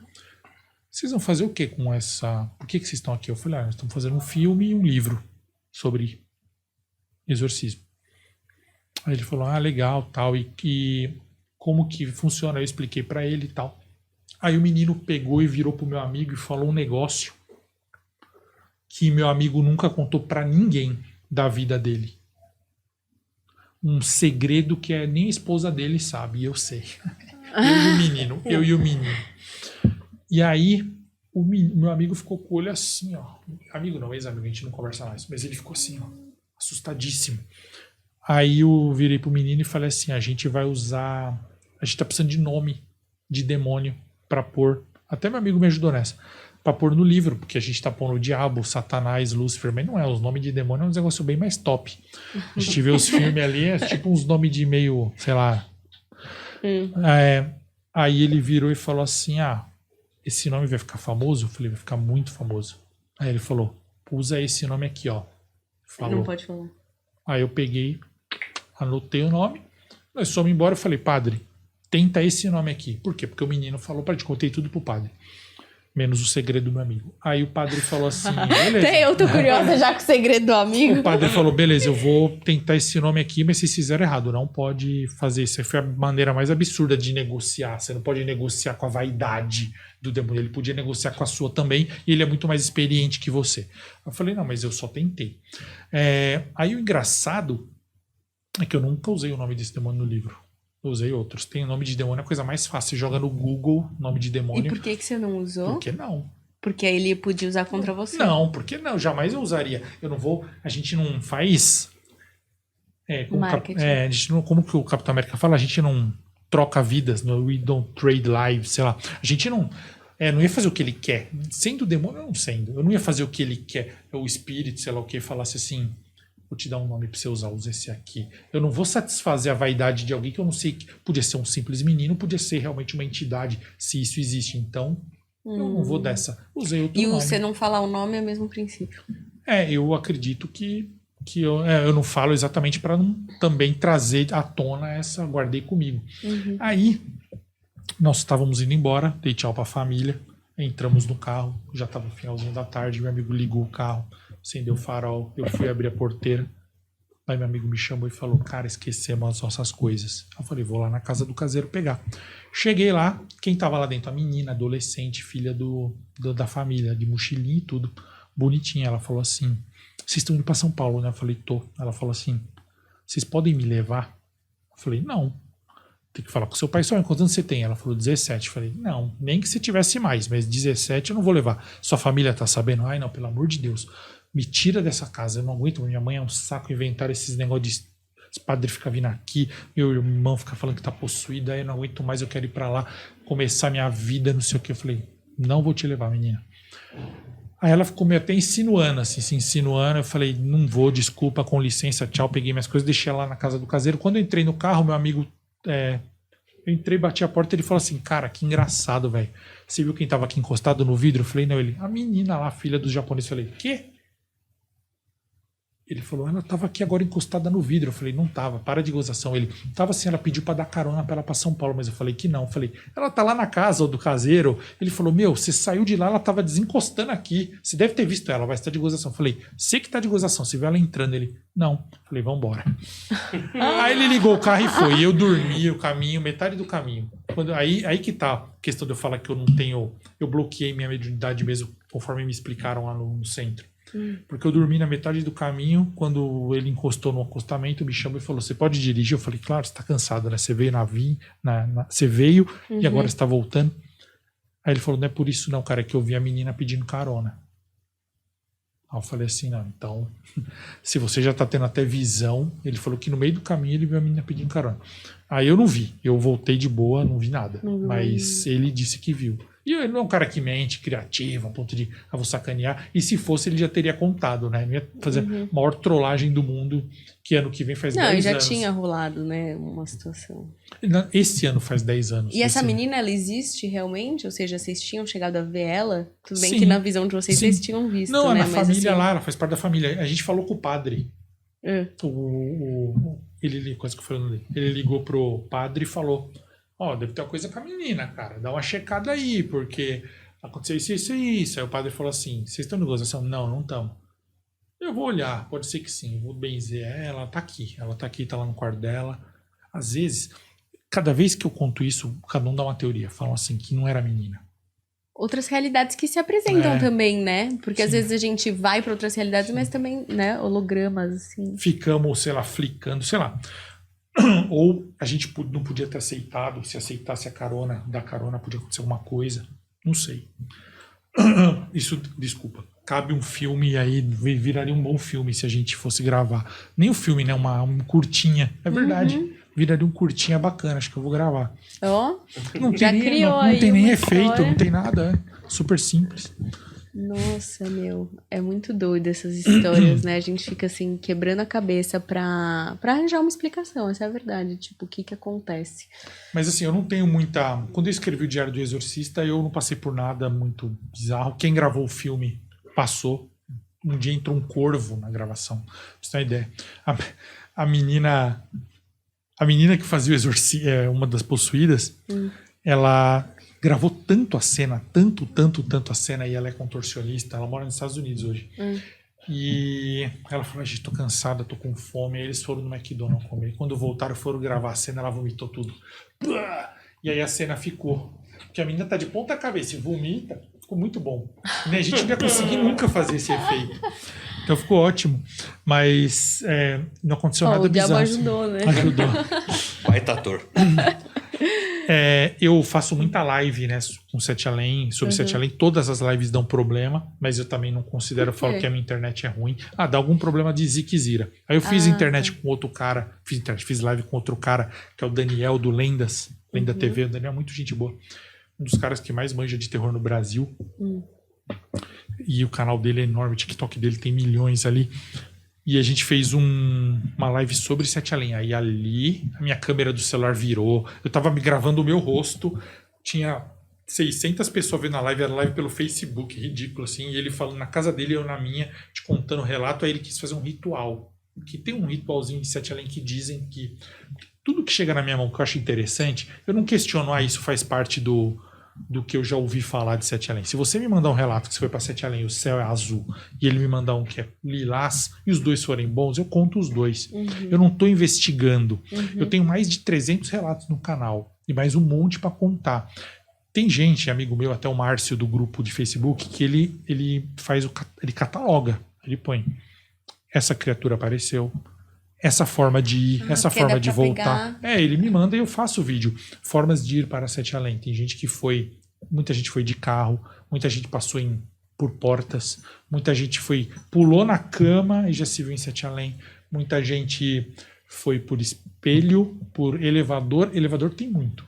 Vocês vão fazer o que com essa... Por que vocês estão aqui? Eu falei, nós estamos fazendo um filme e um livro sobre exorcismo. Aí ele falou, legal, tal, e como que funciona? Eu expliquei pra ele e tal. Aí o menino pegou e virou pro meu amigo e falou um negócio que meu amigo nunca contou pra ninguém da vida dele. Um segredo que nem a esposa dele sabe, e eu sei. Eu e o menino. E aí, meu amigo ficou com o olho assim, ó. Amigo não, ex-amigo, a gente não conversa mais. Mas ele ficou assim, ó, assustadíssimo. Aí eu virei pro menino e falei assim, a gente vai usar... A gente tá precisando de nome de demônio pra pôr... Até meu amigo me ajudou nessa. Pra pôr no livro, porque a gente tá pondo o diabo, Satanás, Lúcifer. Mas não é, os nomes de demônio é um negócio bem mais top. A gente vê os filmes ali, é tipo uns nomes de meio, sei lá... Aí ele virou e falou assim, esse nome vai ficar famoso? Eu falei, vai ficar muito famoso. Aí ele falou, usa esse nome aqui, ó. Falou. Não pode falar. Aí eu peguei, anotei o nome, nós fomos embora, eu falei, padre, tenta esse nome aqui. Por quê? Porque o menino falou, contei tudo pro padre. Menos o segredo do meu amigo. Aí o padre falou assim, beleza. Até eu tô curiosa já com o segredo do amigo. O padre falou, beleza, eu vou tentar esse nome aqui, mas vocês fizeram errado, não pode fazer isso. Aí foi a maneira mais absurda de negociar. Você não pode negociar com a vaidade do demônio. Ele podia negociar com a sua também, e ele é muito mais experiente que você. Eu falei, não, mas eu só tentei. Aí o engraçado é que eu nunca usei o nome desse demônio no livro. Eu usei outros. Tem o nome de demônio, é a coisa mais fácil. Você joga no Google, nome de demônio. E por que você não usou? Por que não? Porque aí ele podia usar contra você. Não, porque não, jamais eu usaria. Eu não vou. A gente não faz. Marketing. A gente não, como que o Capitão América fala? A gente não troca vidas, we don't trade lives, sei lá. A gente não. Não ia fazer o que ele quer. Sendo demônio, eu não sendo. Eu não ia fazer o que ele quer. O espírito, sei lá o que, falasse assim. Vou te dar um nome pra você usar, usa esse aqui. Eu não vou satisfazer a vaidade de alguém que eu não sei que podia ser um simples menino, podia ser realmente uma entidade, se isso existe. Então, eu não vou dessa. Usei outro nome. E você não falar o nome é o mesmo princípio. Eu acredito que eu não falo exatamente para não também trazer à tona essa, guardei comigo. Aí, nós estávamos indo embora, dei tchau pra família, entramos no carro, já estava no finalzinho da tarde, meu amigo ligou o carro, acendeu o farol, eu fui abrir a porteira, aí meu amigo me chamou e falou, cara, esquecemos as nossas coisas. Eu falei, vou lá na casa do caseiro pegar. Cheguei lá, quem tava lá dentro? A menina, adolescente, filha da família, de mochilinha e tudo, bonitinha. Ela falou assim, vocês estão indo pra São Paulo, né? Eu falei, tô. Ela falou assim, vocês podem me levar? Eu falei, não. Tem que falar com seu pai só, quantos anos você tem? Ela falou, 17. Eu falei, não, nem que você tivesse mais, mas 17 eu não vou levar. Sua família tá sabendo? Ai, não, pelo amor de Deus. Me tira dessa casa, eu não aguento. Minha mãe é um saco inventar esses negócios de... Os padres ficam vindo aqui, meu irmão fica falando que tá possuído, aí eu não aguento mais, eu quero ir pra lá, começar minha vida, não sei o que. Eu falei, não vou te levar, menina. Aí ela ficou meio até insinuando, assim, se insinuando. Eu falei, não vou, desculpa, com licença, tchau. Peguei minhas coisas, deixei ela lá na casa do caseiro. Quando eu entrei no carro, meu amigo... eu entrei, bati a porta, ele falou assim, cara, que engraçado, velho. Você viu quem tava aqui encostado no vidro? Eu falei, não, ele, a menina lá, filha dos japoneses. Eu falei, quê? Ele falou, ela tava aqui agora encostada no vidro. Eu falei, não tava, para de gozação. Ele, tava assim, ela pediu pra dar carona pra ela pra São Paulo, mas eu falei que não. Eu falei, ela tá lá na casa do caseiro. Ele falou, meu, você saiu de lá, ela tava desencostando aqui. Você deve ter visto ela, vai estar de gozação. Eu falei, você que tá de gozação, você viu ela entrando. Ele, não. Eu falei, vambora. Aí ele ligou o carro e foi. E eu dormi o caminho, metade do caminho. Aí que tá a questão de eu falar que eu não tenho... Eu bloqueei minha mediunidade mesmo, conforme me explicaram lá no centro. Porque eu dormi na metade do caminho, quando ele encostou no acostamento, me chamou e falou, você pode dirigir? Eu falei, claro, você tá cansado, né? Você veio você veio e agora você tá voltando. Aí ele falou, não é por isso não, cara, é que eu vi a menina pedindo carona. Aí eu falei assim, não, então, se você já tá tendo até visão, ele falou que no meio do caminho ele viu a menina pedindo carona. Aí eu não vi, eu voltei de boa, não vi nada, mas ele disse que viu. E ele não é um cara que mente, criativo, a ponto de vou sacanear. E se fosse, ele já teria contado, né? Não ia fazer a maior trollagem do mundo, que ano que vem faz 10 anos. Não, já tinha rolado, né, uma situação. Esse ano faz 10 anos. E essa menina, ela existe realmente? Ou seja, vocês tinham chegado a ver ela? Tudo bem Sim, que na visão de vocês, sim. vocês tinham visto, não, né? na família assim... lá, ela faz parte da família. A gente falou com o padre. Quase que eu falei o nome dele. Ele ligou pro padre e falou, deve ter uma coisa com a menina, cara. Dá uma checada aí, porque aconteceu isso, isso e isso. Aí o padre falou assim, vocês estão em negociação? Não, não estão. Eu vou olhar, pode ser que sim. Vou benzer ela, tá aqui. Ela tá aqui, tá lá no quarto dela. Às vezes, cada vez que eu conto isso, cada um dá uma teoria. Falam assim, que não era menina. Outras realidades que se apresentam também, né? Porque às vezes a gente vai para outras realidades, mas também, né, hologramas, assim. Ficamos, sei lá, flicando, sei lá. Ou a gente não podia ter aceitado, se aceitasse da carona, podia acontecer alguma coisa. Não sei. Isso, desculpa. Cabe um filme e aí viraria um bom filme se a gente fosse gravar. Nem um filme, né? Uma curtinha. É verdade. Viraria um curtinha bacana, acho que eu vou gravar. Já criou aí. Não tem nem história. efeito, não tem nada. É super simples. Nossa, é muito doido essas histórias, né? A gente fica assim, quebrando a cabeça pra arranjar uma explicação, essa é a verdade, tipo, o que acontece. Mas assim, eu não tenho muita... Quando eu escrevi o Diário do Exorcista, eu não passei por nada muito bizarro. Quem gravou o filme passou. Um dia entrou um corvo na gravação, pra você ter uma ideia. A menina que fazia o exorcismo, uma das possuídas, ela... gravou tanto a cena, tanto a cena, e ela é contorcionista, ela mora nos Estados Unidos hoje. E ela falou, gente, tô cansada, tô com fome. Aí eles foram no McDonald's comer. Quando voltaram, foram gravar a cena, ela vomitou tudo. E aí a cena ficou. Porque a menina tá de ponta cabeça e vomita, ficou muito bom. E a gente não ia conseguir nunca fazer esse efeito. Então ficou ótimo. Mas não aconteceu nada bizarro. O diabo ajudou, né? Ajudou. Baita ator. Eu faço muita live, né, com Sete Além, sobre Sete Além. Todas as lives dão problema, mas eu também não considero, eu falo que a minha internet é ruim. Dá algum problema de ziquezira. Aí eu fiz internet com outro cara, fiz live com outro cara, que é o Daniel do Lendas, Lenda TV. O Daniel é muito gente boa. Um dos caras que mais manja de terror no Brasil. E o canal dele é enorme, o TikTok dele tem milhões ali. E a gente fez uma live sobre Sete Além. Aí ali, a minha câmera do celular virou. Eu tava me gravando o meu rosto. Tinha 600 pessoas vendo a live. Era live pelo Facebook, ridículo assim. E ele falando na casa dele, eu na minha, te contando o relato. Aí ele quis fazer um ritual. Que tem um ritualzinho de Sete Além que dizem que tudo que chega na minha mão que eu acho interessante, eu não questiono, isso faz parte do que eu já ouvi falar de Sete Além. Se você me mandar um relato que você foi para Sete Além e o céu é azul, e ele me mandar um que é lilás, e os dois forem bons, eu conto os dois. Eu não estou investigando. Eu tenho mais de 300 relatos no canal, e mais um monte para contar. Tem gente, amigo meu, até o Márcio do grupo de Facebook, que ele cataloga, ele põe, essa criatura apareceu, essa forma de ir, essa forma de voltar. Ele me manda e eu faço o vídeo. Formas de ir para Sete Além. Tem gente que muita gente foi de carro, muita gente passou por portas, muita gente pulou na cama e já se viu em Sete Além. Muita gente foi por espelho, por elevador. Elevador tem muito.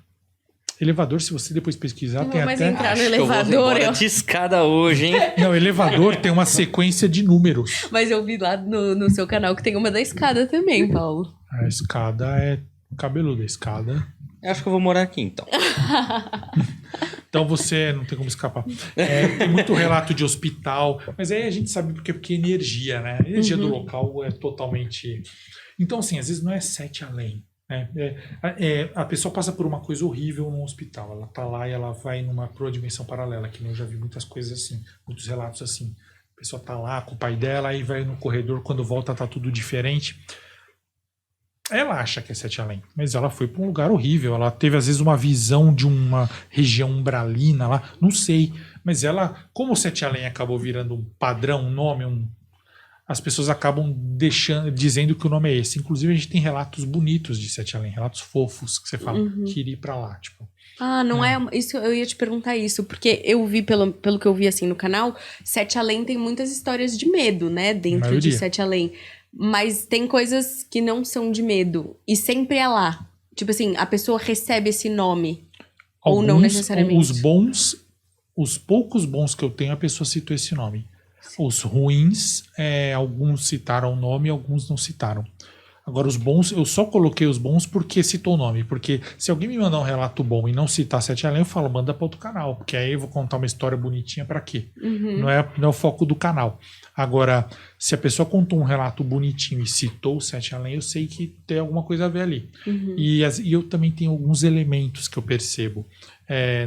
Elevador, se você depois pesquisar, tem até... entrar no elevador... Eu vou de escada hoje, hein? Não, elevador tem uma sequência de números. Mas eu vi lá no seu canal que tem uma da escada também, Paulo. A escada é cabeluda, a escada... Eu acho que eu vou morar aqui, então. Então você não tem como escapar. Tem muito relato de hospital, mas aí a gente sabe porque energia, né? A energia do local é totalmente... Então, assim, às vezes não é Sete Além. A pessoa passa por uma coisa horrível num hospital. Ela tá lá e ela vai por uma dimensão paralela, que eu já vi muitas coisas assim, muitos relatos assim. A pessoa tá lá com o pai dela, aí vai no corredor, quando volta tá tudo diferente. Ela acha que é Sete Além, mas ela foi para um lugar horrível. Ela teve, às vezes, uma visão de uma região umbralina lá, não sei. Mas ela, como o Sete Além acabou virando um padrão, um nome, as pessoas acabam dizendo que o nome é esse. Inclusive, a gente tem relatos bonitos de Sete Além, relatos fofos, que você fala, queria ir pra lá, tipo. Ah, não é. Isso, eu ia te perguntar isso, porque eu vi, pelo que eu vi assim no canal, Sete Além tem muitas histórias de medo, né? Dentro de Sete Além. Mas tem coisas que não são de medo. E sempre é lá. Tipo assim, a pessoa recebe esse nome. Ou não necessariamente. Os poucos bons que eu tenho, a pessoa citou esse nome. Os ruins, alguns citaram o nome, alguns não citaram. Agora, os bons, eu só coloquei os bons porque citou o nome. Porque se alguém me mandar um relato bom e não citar Sete Além, eu falo, manda para outro canal. Porque aí eu vou contar uma história bonitinha para quê? Não é o foco do canal. Agora, se a pessoa contou um relato bonitinho e citou o Sete Além, eu sei que tem alguma coisa a ver ali. E eu também tenho alguns elementos que eu percebo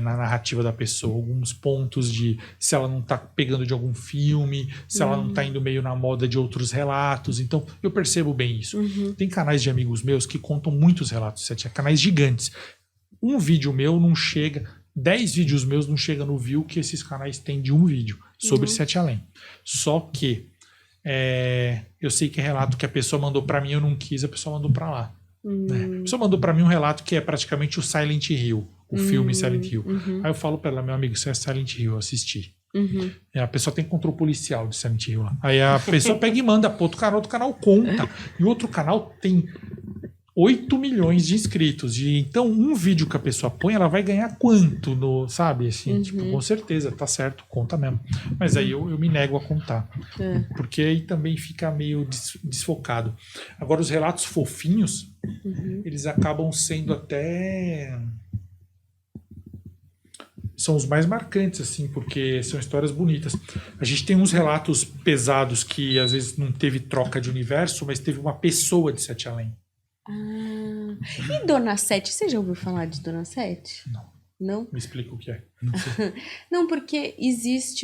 na narrativa da pessoa. Alguns pontos de se ela não está pegando de algum filme, se ela não está indo meio na moda de outros relatos. Então, eu percebo bem isso. Tem canais de amigos meus que contam muitos relatos, canais gigantes. Um vídeo meu não chega, 10 vídeos meus não chega no view que esses canais têm de um vídeo sobre Sete Além. Só que eu sei que é relato que a pessoa mandou para mim, eu não quis, a pessoa mandou para lá. Né? A pessoa mandou para mim um relato que é praticamente o Silent Hill, o filme Silent Hill. Aí eu falo para ela, meu amigo, isso é Silent Hill, eu assisti. A pessoa tem controle policial de Silent Hill lá. Aí a pessoa pega e manda para outro canal conta. E o outro canal tem 8 milhões de inscritos. Então, um vídeo que a pessoa põe, ela vai ganhar quanto? Sabe? Assim, tipo, com certeza, tá certo, conta mesmo. Mas aí eu me nego a contar. Porque aí também fica meio desfocado. Agora, os relatos fofinhos, eles acabam sendo até... São os mais marcantes, assim, porque são histórias bonitas. A gente tem uns relatos pesados que, às vezes, não teve troca de universo, mas teve uma pessoa de Sete Além. E Dona Sete? Você já ouviu falar de Dona Sete? Não? Me explica o que é. Não, porque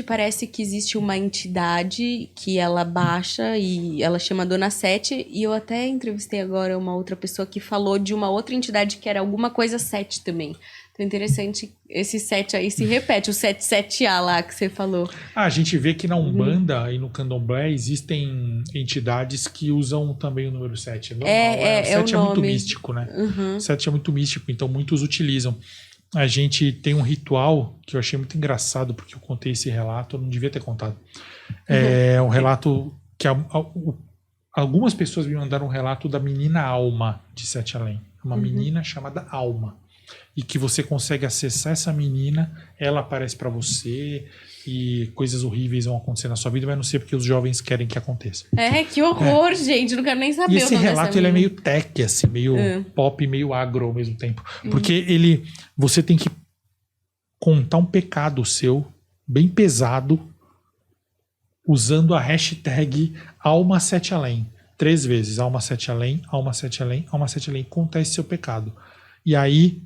parece que existe uma entidade que ela baixa e ela chama Dona Sete, e eu até entrevistei agora uma outra pessoa que falou de uma outra entidade que era alguma coisa Sete também. Então é interessante, esse 7 aí se repete, o 77A lá que você falou. A gente vê que na Umbanda e no Candomblé existem entidades que usam também o número 7. O 7 é muito místico, né? O 7 é muito místico, então muitos utilizam. A gente tem um ritual que eu achei muito engraçado, porque eu contei esse relato, eu não devia ter contado. É um relato que algumas pessoas me mandaram um relato da menina Alma de Sete Além. Uma menina chamada Alma. E que você consegue acessar essa menina, ela aparece pra você e coisas horríveis vão acontecer na sua vida, mas não sei porque os jovens querem que aconteça. Que horror, gente, não quero nem saber. E esse relato ele é meio tech, assim, meio pop, meio agro ao mesmo tempo. Porque você tem que contar um pecado seu, bem pesado, usando a hashtag Alma Sete Além. 3 vezes, Alma Sete Além, Alma Sete Além, Alma Sete Além, conta esse seu pecado. E aí...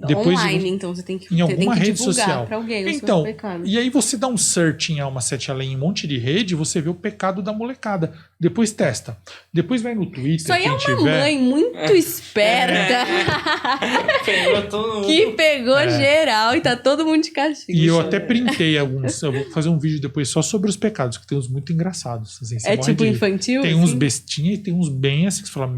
Depois online, então você tem que, em alguma rede divulgar social para alguém o então, seu pecado. E aí você dá um search em Alma Sete Além em um monte de rede, você vê o pecado da molecada. Depois testa. Depois vai no Twitter. Isso aí é uma mãe muito esperta. Pegou todo mundo. Que pegou geral e tá todo mundo de castigo. E eu até printei alguns. Eu vou fazer um vídeo depois só sobre os pecados, que tem uns muito engraçados. Assim, tipo infantil? Tem uns bestinhas e tem uns bem assim que você fala,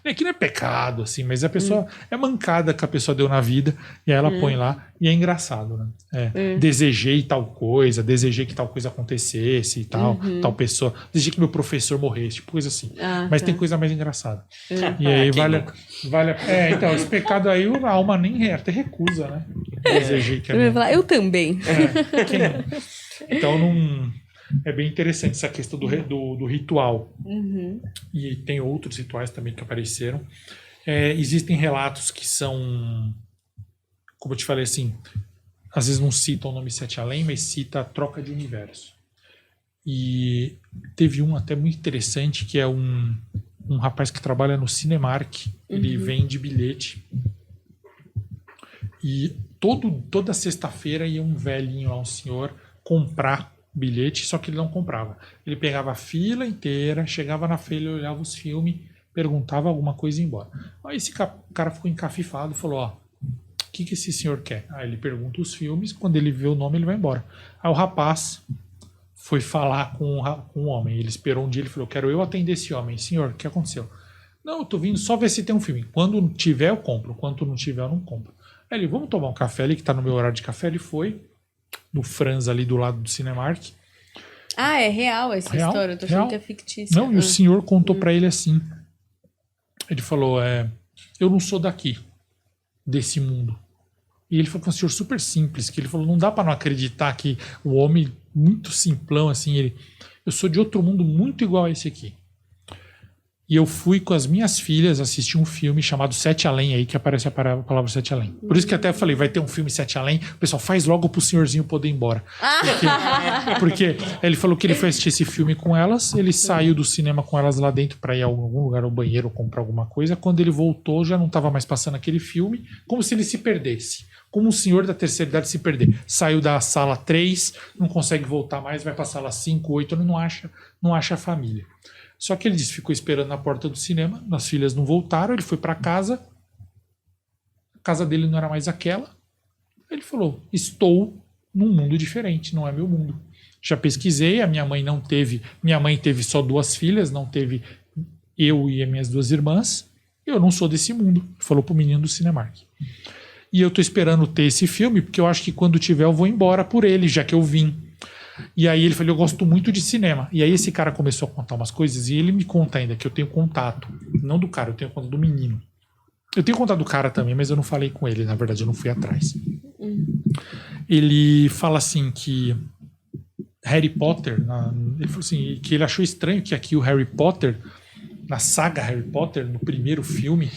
aqui não é pecado, assim, mas a pessoa é mancada que a pessoa deu na vida, e aí ela põe lá, e é engraçado, né? Desejei tal coisa, desejei que tal coisa acontecesse e tal pessoa, desejei que meu professor morresse, tipo coisa assim. Mas tem coisa mais engraçada. E aí então, esse pecado aí a alma nem até recusa, né? Desejei que eu também. Então não... É bem interessante essa questão do ritual. E tem outros rituais também que apareceram. Existem relatos que são, como eu te falei assim, às vezes não citam o nome Sete Além, mas cita a troca de universo. E teve um até muito interessante, que é um rapaz que trabalha no Cinemark. Ele vende bilhete. E toda sexta-feira ia um velhinho lá, um senhor, comprar bilhete, só que ele não comprava. Ele pegava a fila inteira, chegava na fila, olhava os filmes, perguntava alguma coisa e ia embora. Aí esse cara ficou encafifado e falou, que esse senhor quer? Aí ele pergunta os filmes, quando ele vê o nome, ele vai embora. Aí o rapaz foi falar com o homem. Ele esperou um dia, ele falou, quero eu atender esse homem. Senhor, o que aconteceu? Não, eu tô vindo só ver se tem um filme. Quando tiver, eu compro. Quando não tiver, eu não compro. Aí ele, vamos tomar um café ali, que tá no meu horário de café. Ele foi no Franz ali do lado do Cinemark. Ah, é real essa história? Eu tô achando que é fictícia. Não, e o senhor contou pra ele assim. Ele falou, eu não sou daqui, desse mundo. E ele falou que é um senhor super simples, que ele falou, não dá pra não acreditar que o homem muito simplão, assim, eu sou de outro mundo muito igual a esse aqui. E eu fui com as minhas filhas assistir um filme chamado Sete Além, aí que aparece a palavra Sete Além. Por isso que até eu falei, vai ter um filme Sete Além, o pessoal faz logo pro senhorzinho poder ir embora. Porque ele falou que ele foi assistir esse filme com elas, ele saiu do cinema com elas lá dentro pra ir a algum lugar, ao banheiro, ou comprar alguma coisa. Quando ele voltou, já não tava mais passando aquele filme, como se ele se perdesse. Como um senhor da terceira idade se perder. Saiu da sala 3, não consegue voltar mais, vai pra sala 5, 8, não acha a família. Só que ele disse, ficou esperando na porta do cinema, as filhas não voltaram, ele foi para casa, a casa dele não era mais aquela. Ele falou, estou num mundo diferente, não é meu mundo. Já pesquisei, minha mãe teve só 2 filhas, não teve eu e as minhas 2 irmãs, eu não sou desse mundo, falou pro menino do Cinemark. E eu tô esperando ter esse filme, porque eu acho que quando tiver eu vou embora por ele, já que eu vim. E aí ele falou, eu gosto muito de cinema. E aí esse cara começou a contar umas coisas e ele me conta ainda que eu tenho contato. Não do cara, eu tenho contato do menino. Eu tenho contato do cara também, mas eu não falei com ele. Na verdade, eu não fui atrás. Ele fala assim que Harry Potter... ele falou assim, que ele achou estranho que aqui o Harry Potter, na saga Harry Potter, no primeiro filme,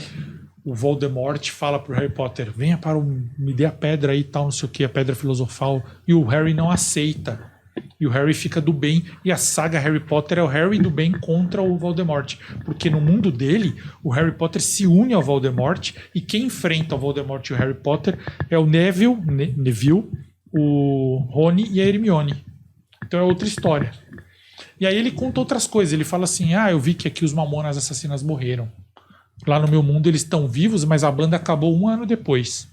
o Voldemort fala pro Harry Potter, venha para me dê a pedra aí e tal, não sei o que, a pedra filosofal. E o Harry não aceita. E o Harry fica do bem. E a saga Harry Potter é o Harry do bem contra o Voldemort. Porque no mundo dele, o Harry Potter se une ao Voldemort. E quem enfrenta o Voldemort e o Harry Potter é o Neville, o Rony e a Hermione. Então é outra história. E aí ele conta outras coisas. Ele fala assim, eu vi que aqui os Mamonas Assassinas morreram. Lá no meu mundo eles estão vivos, mas a banda acabou 1 ano depois.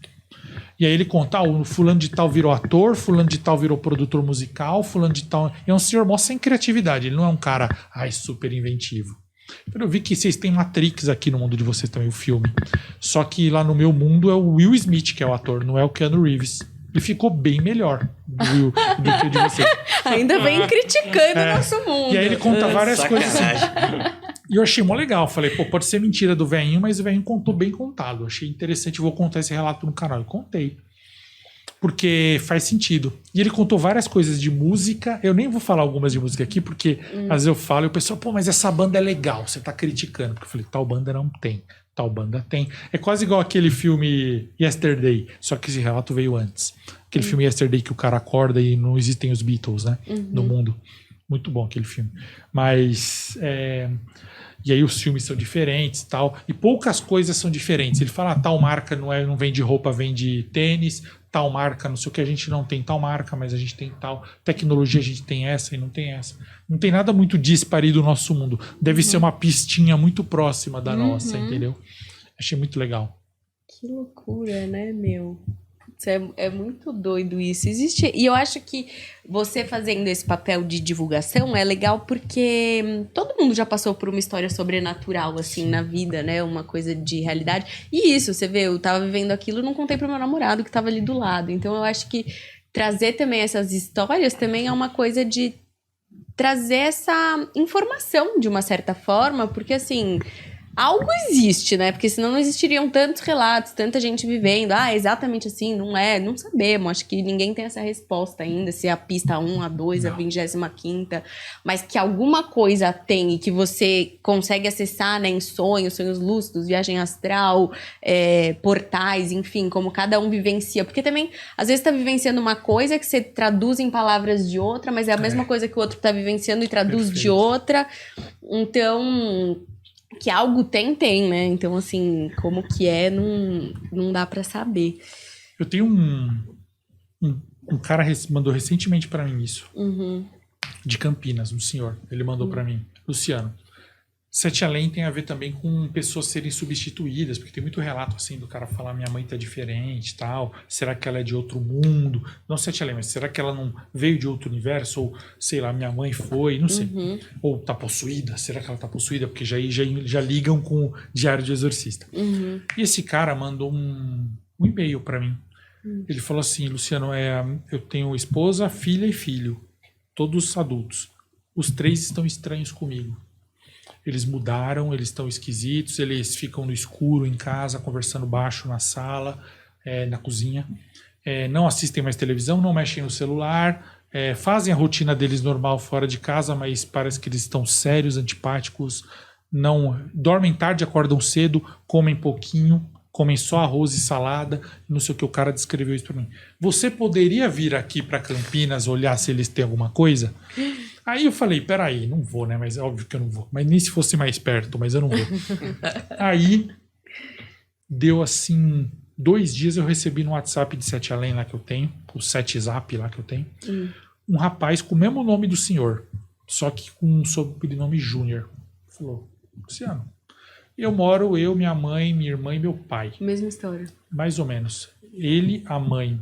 E aí ele conta, o fulano de tal virou ator, fulano de tal virou produtor musical, fulano de tal... É um senhor mó sem criatividade, ele não é um cara, super inventivo. Eu vi que vocês têm Matrix aqui no mundo de vocês também, o filme. Só que lá no meu mundo é o Will Smith que é o ator, não é o Keanu Reeves. Ele ficou bem melhor do que o de vocês. Ainda bem criticando o nosso mundo. E aí ele conta várias coisas assim. E eu achei mó legal. Falei, pode ser mentira do velhinho, mas o velhinho contou bem contado. Achei interessante, vou contar esse relato no canal. Eu contei. Porque faz sentido. E ele contou várias coisas de música. Eu nem vou falar algumas de música aqui, porque às vezes eu falo e o pessoal, mas essa banda é legal. Você tá criticando. Porque eu falei, tal banda não tem. Tal banda tem. É quase igual aquele filme Yesterday. Só que esse relato veio antes. Aquele filme Yesterday que o cara acorda e não existem os Beatles, né? No mundo. Muito bom aquele filme. Mas... E aí os filmes são diferentes e tal. E poucas coisas são diferentes. Ele fala, tal marca não vende roupa, vende tênis. Tal marca, não sei o que, a gente não tem tal marca, mas a gente tem tal. Tecnologia, a gente tem essa e não tem essa. Não tem nada muito dispari do nosso mundo. Deve ser uma pistinha muito próxima da nossa, entendeu? Achei muito legal. Que loucura, né, meu? É muito doido isso. Existe. E eu acho que você fazendo esse papel de divulgação é legal porque todo mundo já passou por uma história sobrenatural, assim, na vida, né? Uma coisa de realidade. E isso, você vê, eu tava vivendo aquilo e não contei pro meu namorado que tava ali do lado. Então eu acho que trazer também essas histórias também é uma coisa de trazer essa informação de uma certa forma, porque assim... Algo existe, né? Porque senão não existiriam tantos relatos, tanta gente vivendo. Exatamente assim, não é? Não sabemos. Acho que ninguém tem essa resposta ainda, se é a pista 1, a 2, a 25ª. Mas que alguma coisa tem e que você consegue acessar, né? Em sonhos lúcidos, viagem astral, portais, enfim, como cada um vivencia. Porque também, às vezes, tá vivenciando uma coisa que você traduz em palavras de outra, mas é a mesma coisa que o outro tá vivenciando e traduz de outra. Então... Que algo tem, né? Então, assim, como que é, não dá pra saber. Eu tenho um cara mandou recentemente pra mim isso. De Campinas, um senhor. Ele mandou pra mim. Luciano, Sete Além tem a ver também com pessoas serem substituídas, porque tem muito relato assim do cara falar minha mãe tá diferente e tal, será que ela é de outro mundo? Não Sete Além, mas será que ela não veio de outro universo? Ou, sei lá, minha mãe foi, não sei. Ou tá possuída, será que ela tá possuída? Porque já ligam com o Diário de Exorcista. E esse cara mandou um e-mail para mim. Ele falou assim, Luciano, eu tenho esposa, filha e filho, todos adultos. Os 3 estão estranhos comigo. Eles mudaram, eles estão esquisitos, eles ficam no escuro em casa, conversando baixo na sala, na cozinha. Não assistem mais televisão, não mexem no celular, fazem a rotina deles normal fora de casa, mas parece que eles estão sérios, antipáticos, não dormem tarde, acordam cedo, comem pouquinho, comem só arroz e salada, não sei o que o cara descreveu isso para mim. Você poderia vir aqui para Campinas olhar se eles têm alguma coisa? Aí eu falei, peraí, não vou, né? Mas é óbvio que eu não vou. Mas nem se fosse mais perto, mas eu não vou. Aí, deu assim, 2 dias eu recebi no WhatsApp de Sete Além lá que eu tenho, o Sete Zap lá que eu tenho, um rapaz com o mesmo nome do senhor, só que com um sobrenome Júnior. Falou, Luciano, eu, minha mãe, minha irmã e meu pai. Mesma história. Mais ou menos. Ele, a mãe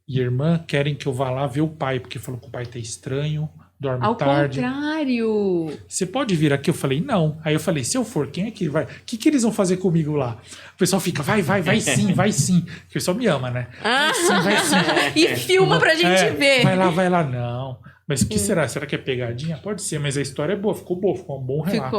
e a irmã querem que eu vá lá ver o pai, porque falou que o pai tá estranho, dorme tarde. Ao contrário! Você pode vir aqui? Eu falei, não. Aí eu falei, se eu for, quem é que vai? O que eles vão fazer comigo lá? O pessoal fica, vai sim, vai sim. O pessoal me ama, né? Vai sim. E filma pra gente ver. Vai lá, não. Mas o que será? Será que é pegadinha? Pode ser, mas a história é boa, ficou um bom relato.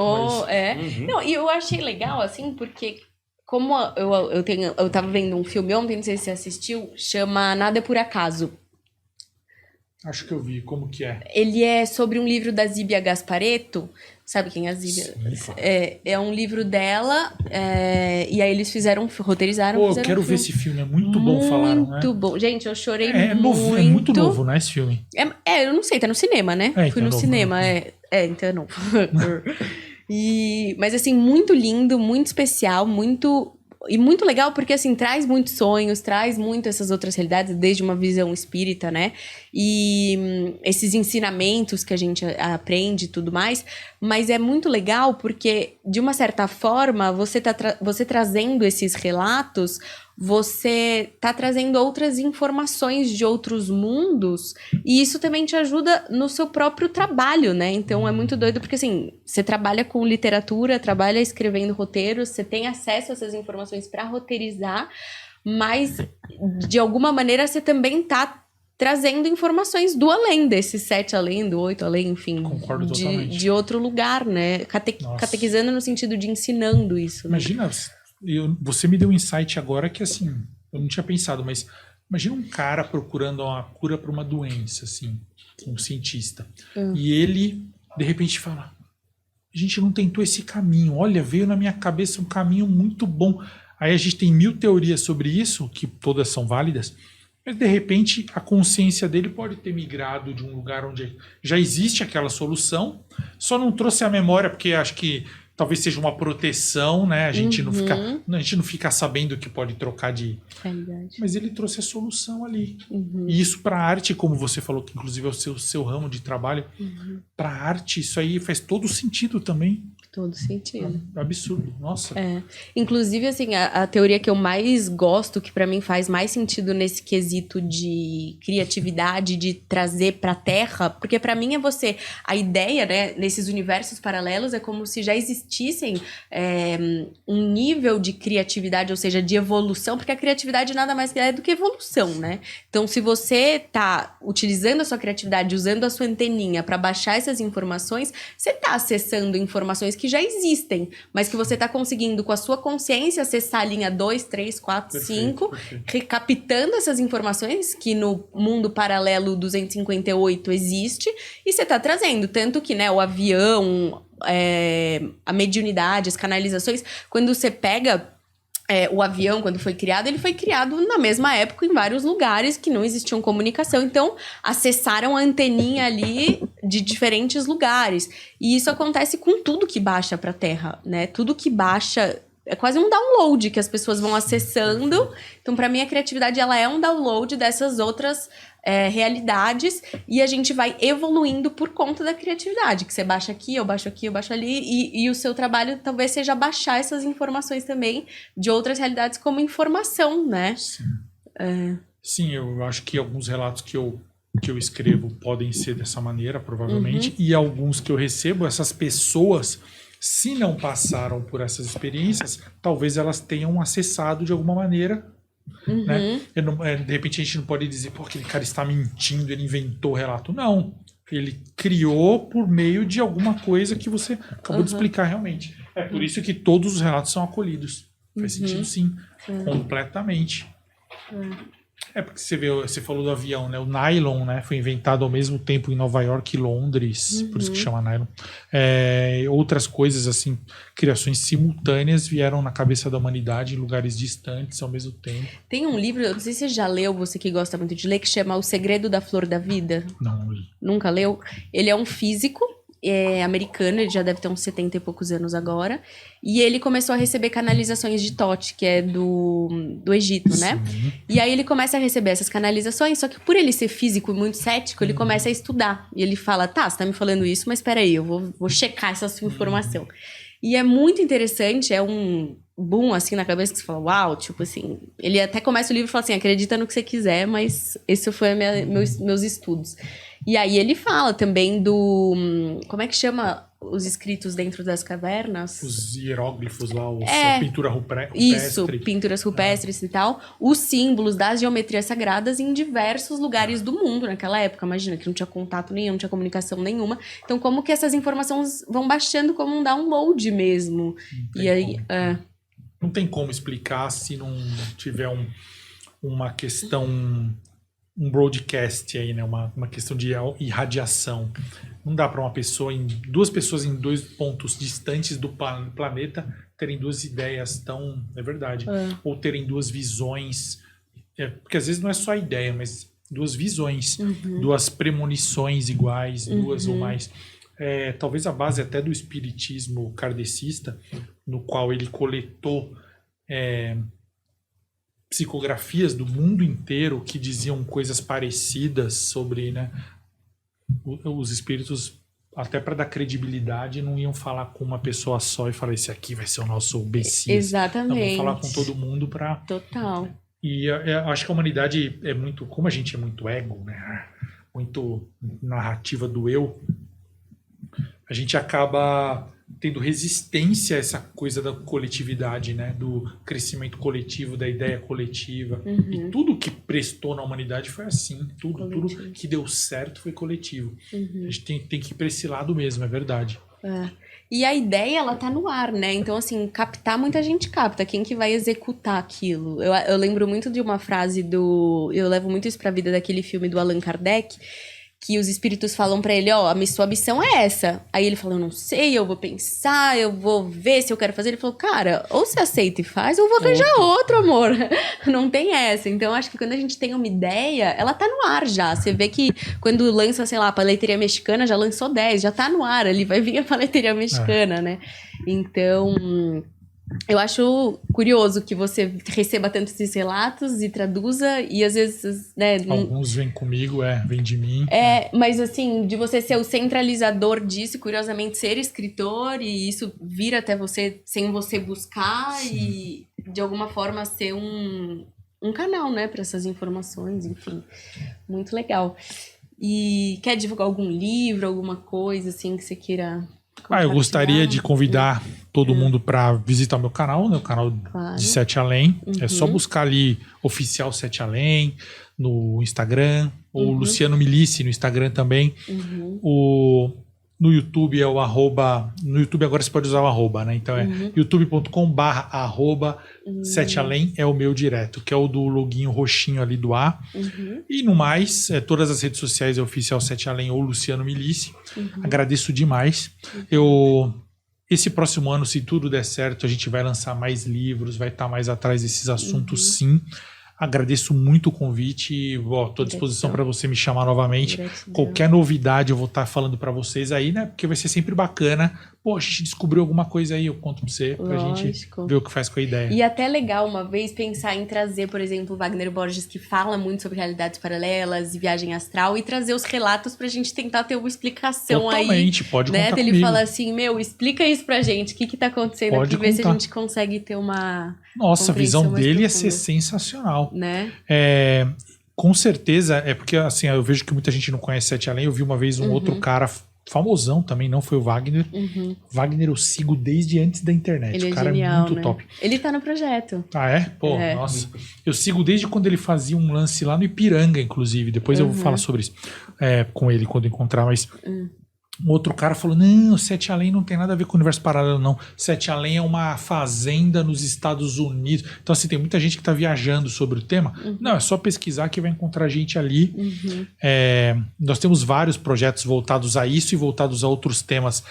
Não, e eu achei legal, assim, porque como eu tava vendo um filme ontem, não sei se você assistiu, chama Nada é por Acaso. Acho que eu vi, como que é? Ele é sobre um livro da Zíbia Gasparetto. Sabe quem é a Zíbia? Sim, é um livro dela, e aí eles roteirizaram. Pô, eu quero ver esse filme, é muito bom, falaram, né? Muito bom. Gente, eu chorei muito. É muito novo, né, esse filme? Eu não sei, tá no cinema, né? Fui no novo, cinema, então é novo. Mas assim, muito lindo, muito especial, muito legal porque, assim, traz muitos sonhos, traz muito essas outras realidades, desde uma visão espírita, né? E esses ensinamentos que a gente aprende e tudo mais. Mas é muito legal porque, de uma certa forma, você trazendo esses relatos, você tá trazendo outras informações de outros mundos e isso também te ajuda no seu próprio trabalho, né? Então é muito doido porque, assim, você trabalha com literatura, trabalha escrevendo roteiros, você tem acesso a essas informações para roteirizar, mas de alguma maneira você também tá trazendo informações do além, desse 7 além, do 8 além, enfim. Concordo totalmente. De outro lugar, né? Catequizando no sentido de ensinando isso. Né? Imagina... Você me deu um insight agora que, assim, eu não tinha pensado, mas imagina um cara procurando uma cura para uma doença, assim, um cientista. E ele, de repente, fala, a gente não tentou esse caminho, olha, veio na minha cabeça um caminho muito bom. Aí a gente tem 1000 teorias sobre isso, que todas são válidas, mas de repente a consciência dele pode ter migrado de um lugar onde já existe aquela solução, só não trouxe a memória, porque acho que talvez seja uma proteção, né? A gente não fica sabendo que pode trocar de... Realidade. Mas ele trouxe a solução ali. E isso para a arte, como você falou, que inclusive é o seu ramo de trabalho, para a arte isso aí faz todo sentido também. Todo sentido. Absurdo, nossa. Inclusive, assim, a teoria que eu mais gosto, que pra mim faz mais sentido nesse quesito de criatividade, de trazer pra Terra, porque pra mim a ideia, né, nesses universos paralelos é como se já existissem um nível de criatividade, ou seja, de evolução, porque a criatividade nada mais é do que evolução, né? Então, se você tá utilizando a sua criatividade, usando a sua anteninha pra baixar essas informações, você tá acessando informações que já existem, mas que você está conseguindo, com a sua consciência, acessar a linha 2, 3, 4, 5, recapitando essas informações que no mundo paralelo 258 existe, e você está trazendo. Tanto que, né, o avião, a mediunidade, as canalizações, quando você pega... o avião, quando foi criado, ele foi criado na mesma época em vários lugares que não existiam comunicação. Então, acessaram a anteninha ali de diferentes lugares. E isso acontece com tudo que baixa para a Terra, né? Tudo que baixa... É quase um download que as pessoas vão acessando. Então, para mim, a criatividade ela é um download dessas outras realidades e a gente vai evoluindo por conta da criatividade, que você baixa aqui, eu baixo ali, e o seu trabalho talvez seja baixar essas informações também de outras realidades como informação, né? Sim. Sim, eu acho que alguns relatos que eu escrevo podem ser dessa maneira, provavelmente, e alguns que eu recebo, essas pessoas, se não passaram por essas experiências, talvez elas tenham acessado de alguma maneira. Né? De repente a gente não pode dizer, pô, aquele cara está mentindo, ele inventou o relato. Não, ele criou por meio de alguma coisa que você acabou de explicar realmente. É por isso que todos os relatos são acolhidos. Faz sentido, sim, completamente. Porque você falou do avião, né? O nylon, né, foi inventado ao mesmo tempo em Nova York e Londres, por isso que chama nylon. Outras coisas, assim, criações simultâneas vieram na cabeça da humanidade em lugares distantes ao mesmo tempo. Tem um livro, eu não sei se você já leu, você que gosta muito de ler, que chama O Segredo da Flor da Vida. Não li. Nunca leu? Ele é um físico americano, ele já deve ter uns 70 e poucos anos agora, e ele começou a receber canalizações de Thoth, que é do Egito, né? E aí ele começa a receber essas canalizações, só que por ele ser físico e muito cético, ele começa a estudar. E ele fala, tá, você tá me falando isso, mas peraí, eu vou checar essa sua informação. E é muito interessante, é um boom, assim, na cabeça, que você fala, uau, tipo assim... Ele até começa o livro e fala assim, acredita no que você quiser, mas esse foi meus estudos. E aí ele fala também do... Como é que chama os escritos dentro das cavernas? Os hieróglifos lá, a pintura rupestre. Isso, pinturas rupestres e tal. Os símbolos das geometrias sagradas em diversos lugares do mundo naquela época. Imagina que não tinha contato nenhum, não tinha comunicação nenhuma. Então, como que essas informações vão baixando como um download mesmo? E aí... Não tem como explicar se não tiver uma questão... um broadcast aí, né? Uma questão de irradiação. Não dá para duas pessoas em dois pontos distantes do planeta terem duas ideias tão... É verdade. Ou terem duas visões. Porque às vezes não é só a ideia, mas duas visões. Duas premonições iguais, duas ou mais. Talvez a base até do espiritismo kardecista, no qual ele coletou... psicografias do mundo inteiro que diziam coisas parecidas sobre, né, os espíritos, até para dar credibilidade, não iam falar com uma pessoa só e falar, esse aqui vai ser o nosso Messias. Exatamente. Não, vão falar com todo mundo para... Total. E eu acho que a humanidade é muito... Como a gente é muito ego, né, muito narrativa do eu, a gente acaba... tendo resistência a essa coisa da coletividade, né? Do crescimento coletivo, da ideia coletiva. E tudo que prestou na humanidade foi assim. Tudo que deu certo foi coletivo. A gente tem que ir para esse lado mesmo, é verdade. E a ideia, ela tá no ar, né? Então, assim, captar, muita gente capta. Quem que vai executar aquilo? Eu lembro muito de uma frase Eu levo muito isso pra vida daquele filme do Allan Kardec, que os espíritos falam pra ele, a sua missão é essa. Aí ele fala, eu não sei, eu vou pensar, eu vou ver se eu quero fazer. Ele falou, cara, ou você aceita e faz, ou vou arranjar outro, amor. Não tem essa. Então, acho que quando a gente tem uma ideia, ela tá no ar já. Você vê que quando lança, sei lá, a paleteria mexicana, já lançou 10, já tá no ar, ali vai vir a paleteria mexicana, né? Então... eu acho curioso que você receba tantos esses relatos e traduza, e às vezes, né... Alguns vêm comigo, vêm de mim. Mas assim, de você ser o centralizador disso, curiosamente ser escritor, e isso vir até você sem você buscar, sim, e de alguma forma ser um canal, né, para essas informações, enfim. Muito legal. E quer divulgar algum livro, alguma coisa assim que você queira... eu gostaria de convidar todo mundo para visitar o meu canal, né? O canal de Sete Além. É só buscar ali Oficial Sete Além no Instagram, ou Luciano Milici no Instagram também. No YouTube é o arroba. No YouTube agora você pode usar o arroba, né? Então é youtube.com/@Sete Além é o meu direto, que é o do loginho roxinho ali do A. E no mais, todas as redes sociais é Oficial Sete Além ou Luciano Milici. Agradeço demais. Esse próximo ano, se tudo der certo, a gente vai lançar mais livros, vai estar mais atrás desses assuntos, sim. Agradeço muito o convite e estou à disposição para você me chamar novamente. Gratidão. Qualquer novidade eu vou estar falando para vocês aí, né? Porque vai ser sempre bacana pô, a gente descobriu alguma coisa aí, eu conto pra você, pra gente ver o que faz com a ideia. E até legal, uma vez, pensar em trazer, por exemplo, o Wagner Borges, que fala muito sobre realidades paralelas e viagem astral, e trazer os relatos pra gente tentar ter uma explicação Totalmente, aí. pode né? contar Ele comigo. fala assim, explica isso pra gente, o que tá acontecendo Pode aqui, ver se a contar. gente consegue ter uma Nossa, a visão compreensão mais dele ia profunda. ser sensacional. Né? Com certeza, é porque assim, eu vejo que muita gente não conhece Sete Além. Eu vi uma vez um outro cara famosão também, não foi o Wagner. Wagner eu sigo desde antes da internet. Ele O cara genial, é muito né? top. Ele tá no projeto. Ah, é? Pô, nossa. Eu sigo desde quando ele fazia um lance lá no Ipiranga, inclusive. Depois eu vou falar sobre isso com ele quando encontrar, mas... Um outro cara falou, não, Sete Além não tem nada a ver com o universo paralelo, não. Sete Além é uma fazenda nos Estados Unidos. Então, assim, tem muita gente que tá viajando sobre o tema. Não, é só pesquisar que vai encontrar gente ali. Nós temos vários projetos voltados a isso e voltados a outros temas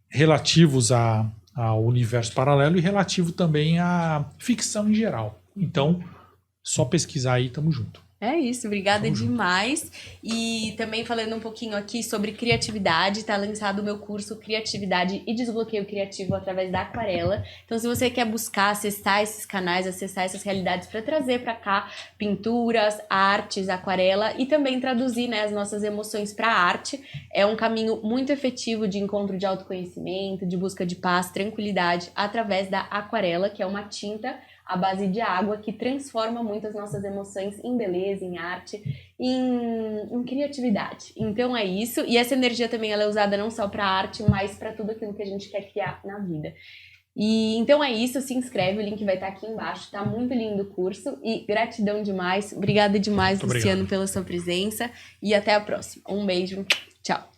relativos ao universo paralelo e relativo também à ficção em geral. Então, só pesquisar aí, tamo junto. É isso, obrigada demais. E também falando um pouquinho aqui sobre criatividade, tá lançado o meu curso Criatividade e Desbloqueio Criativo através da Aquarela. Então, se você quer buscar, acessar esses canais, acessar essas realidades para trazer para cá pinturas, artes, aquarela e também traduzir, né, as nossas emoções para arte, é um caminho muito efetivo de encontro de autoconhecimento, de busca de paz, tranquilidade, através da aquarela, que é uma tinta à base de água que transforma muito as nossas emoções em beleza, em arte, em criatividade. Então é isso. E essa energia também ela é usada não só para arte, mas para tudo aquilo que a gente quer criar na vida. E então é isso, se inscreve, o link vai estar aqui embaixo, tá muito lindo o curso e gratidão demais. Obrigada demais, muito Luciano, obrigado pela sua presença e até a próxima. Um beijo, tchau.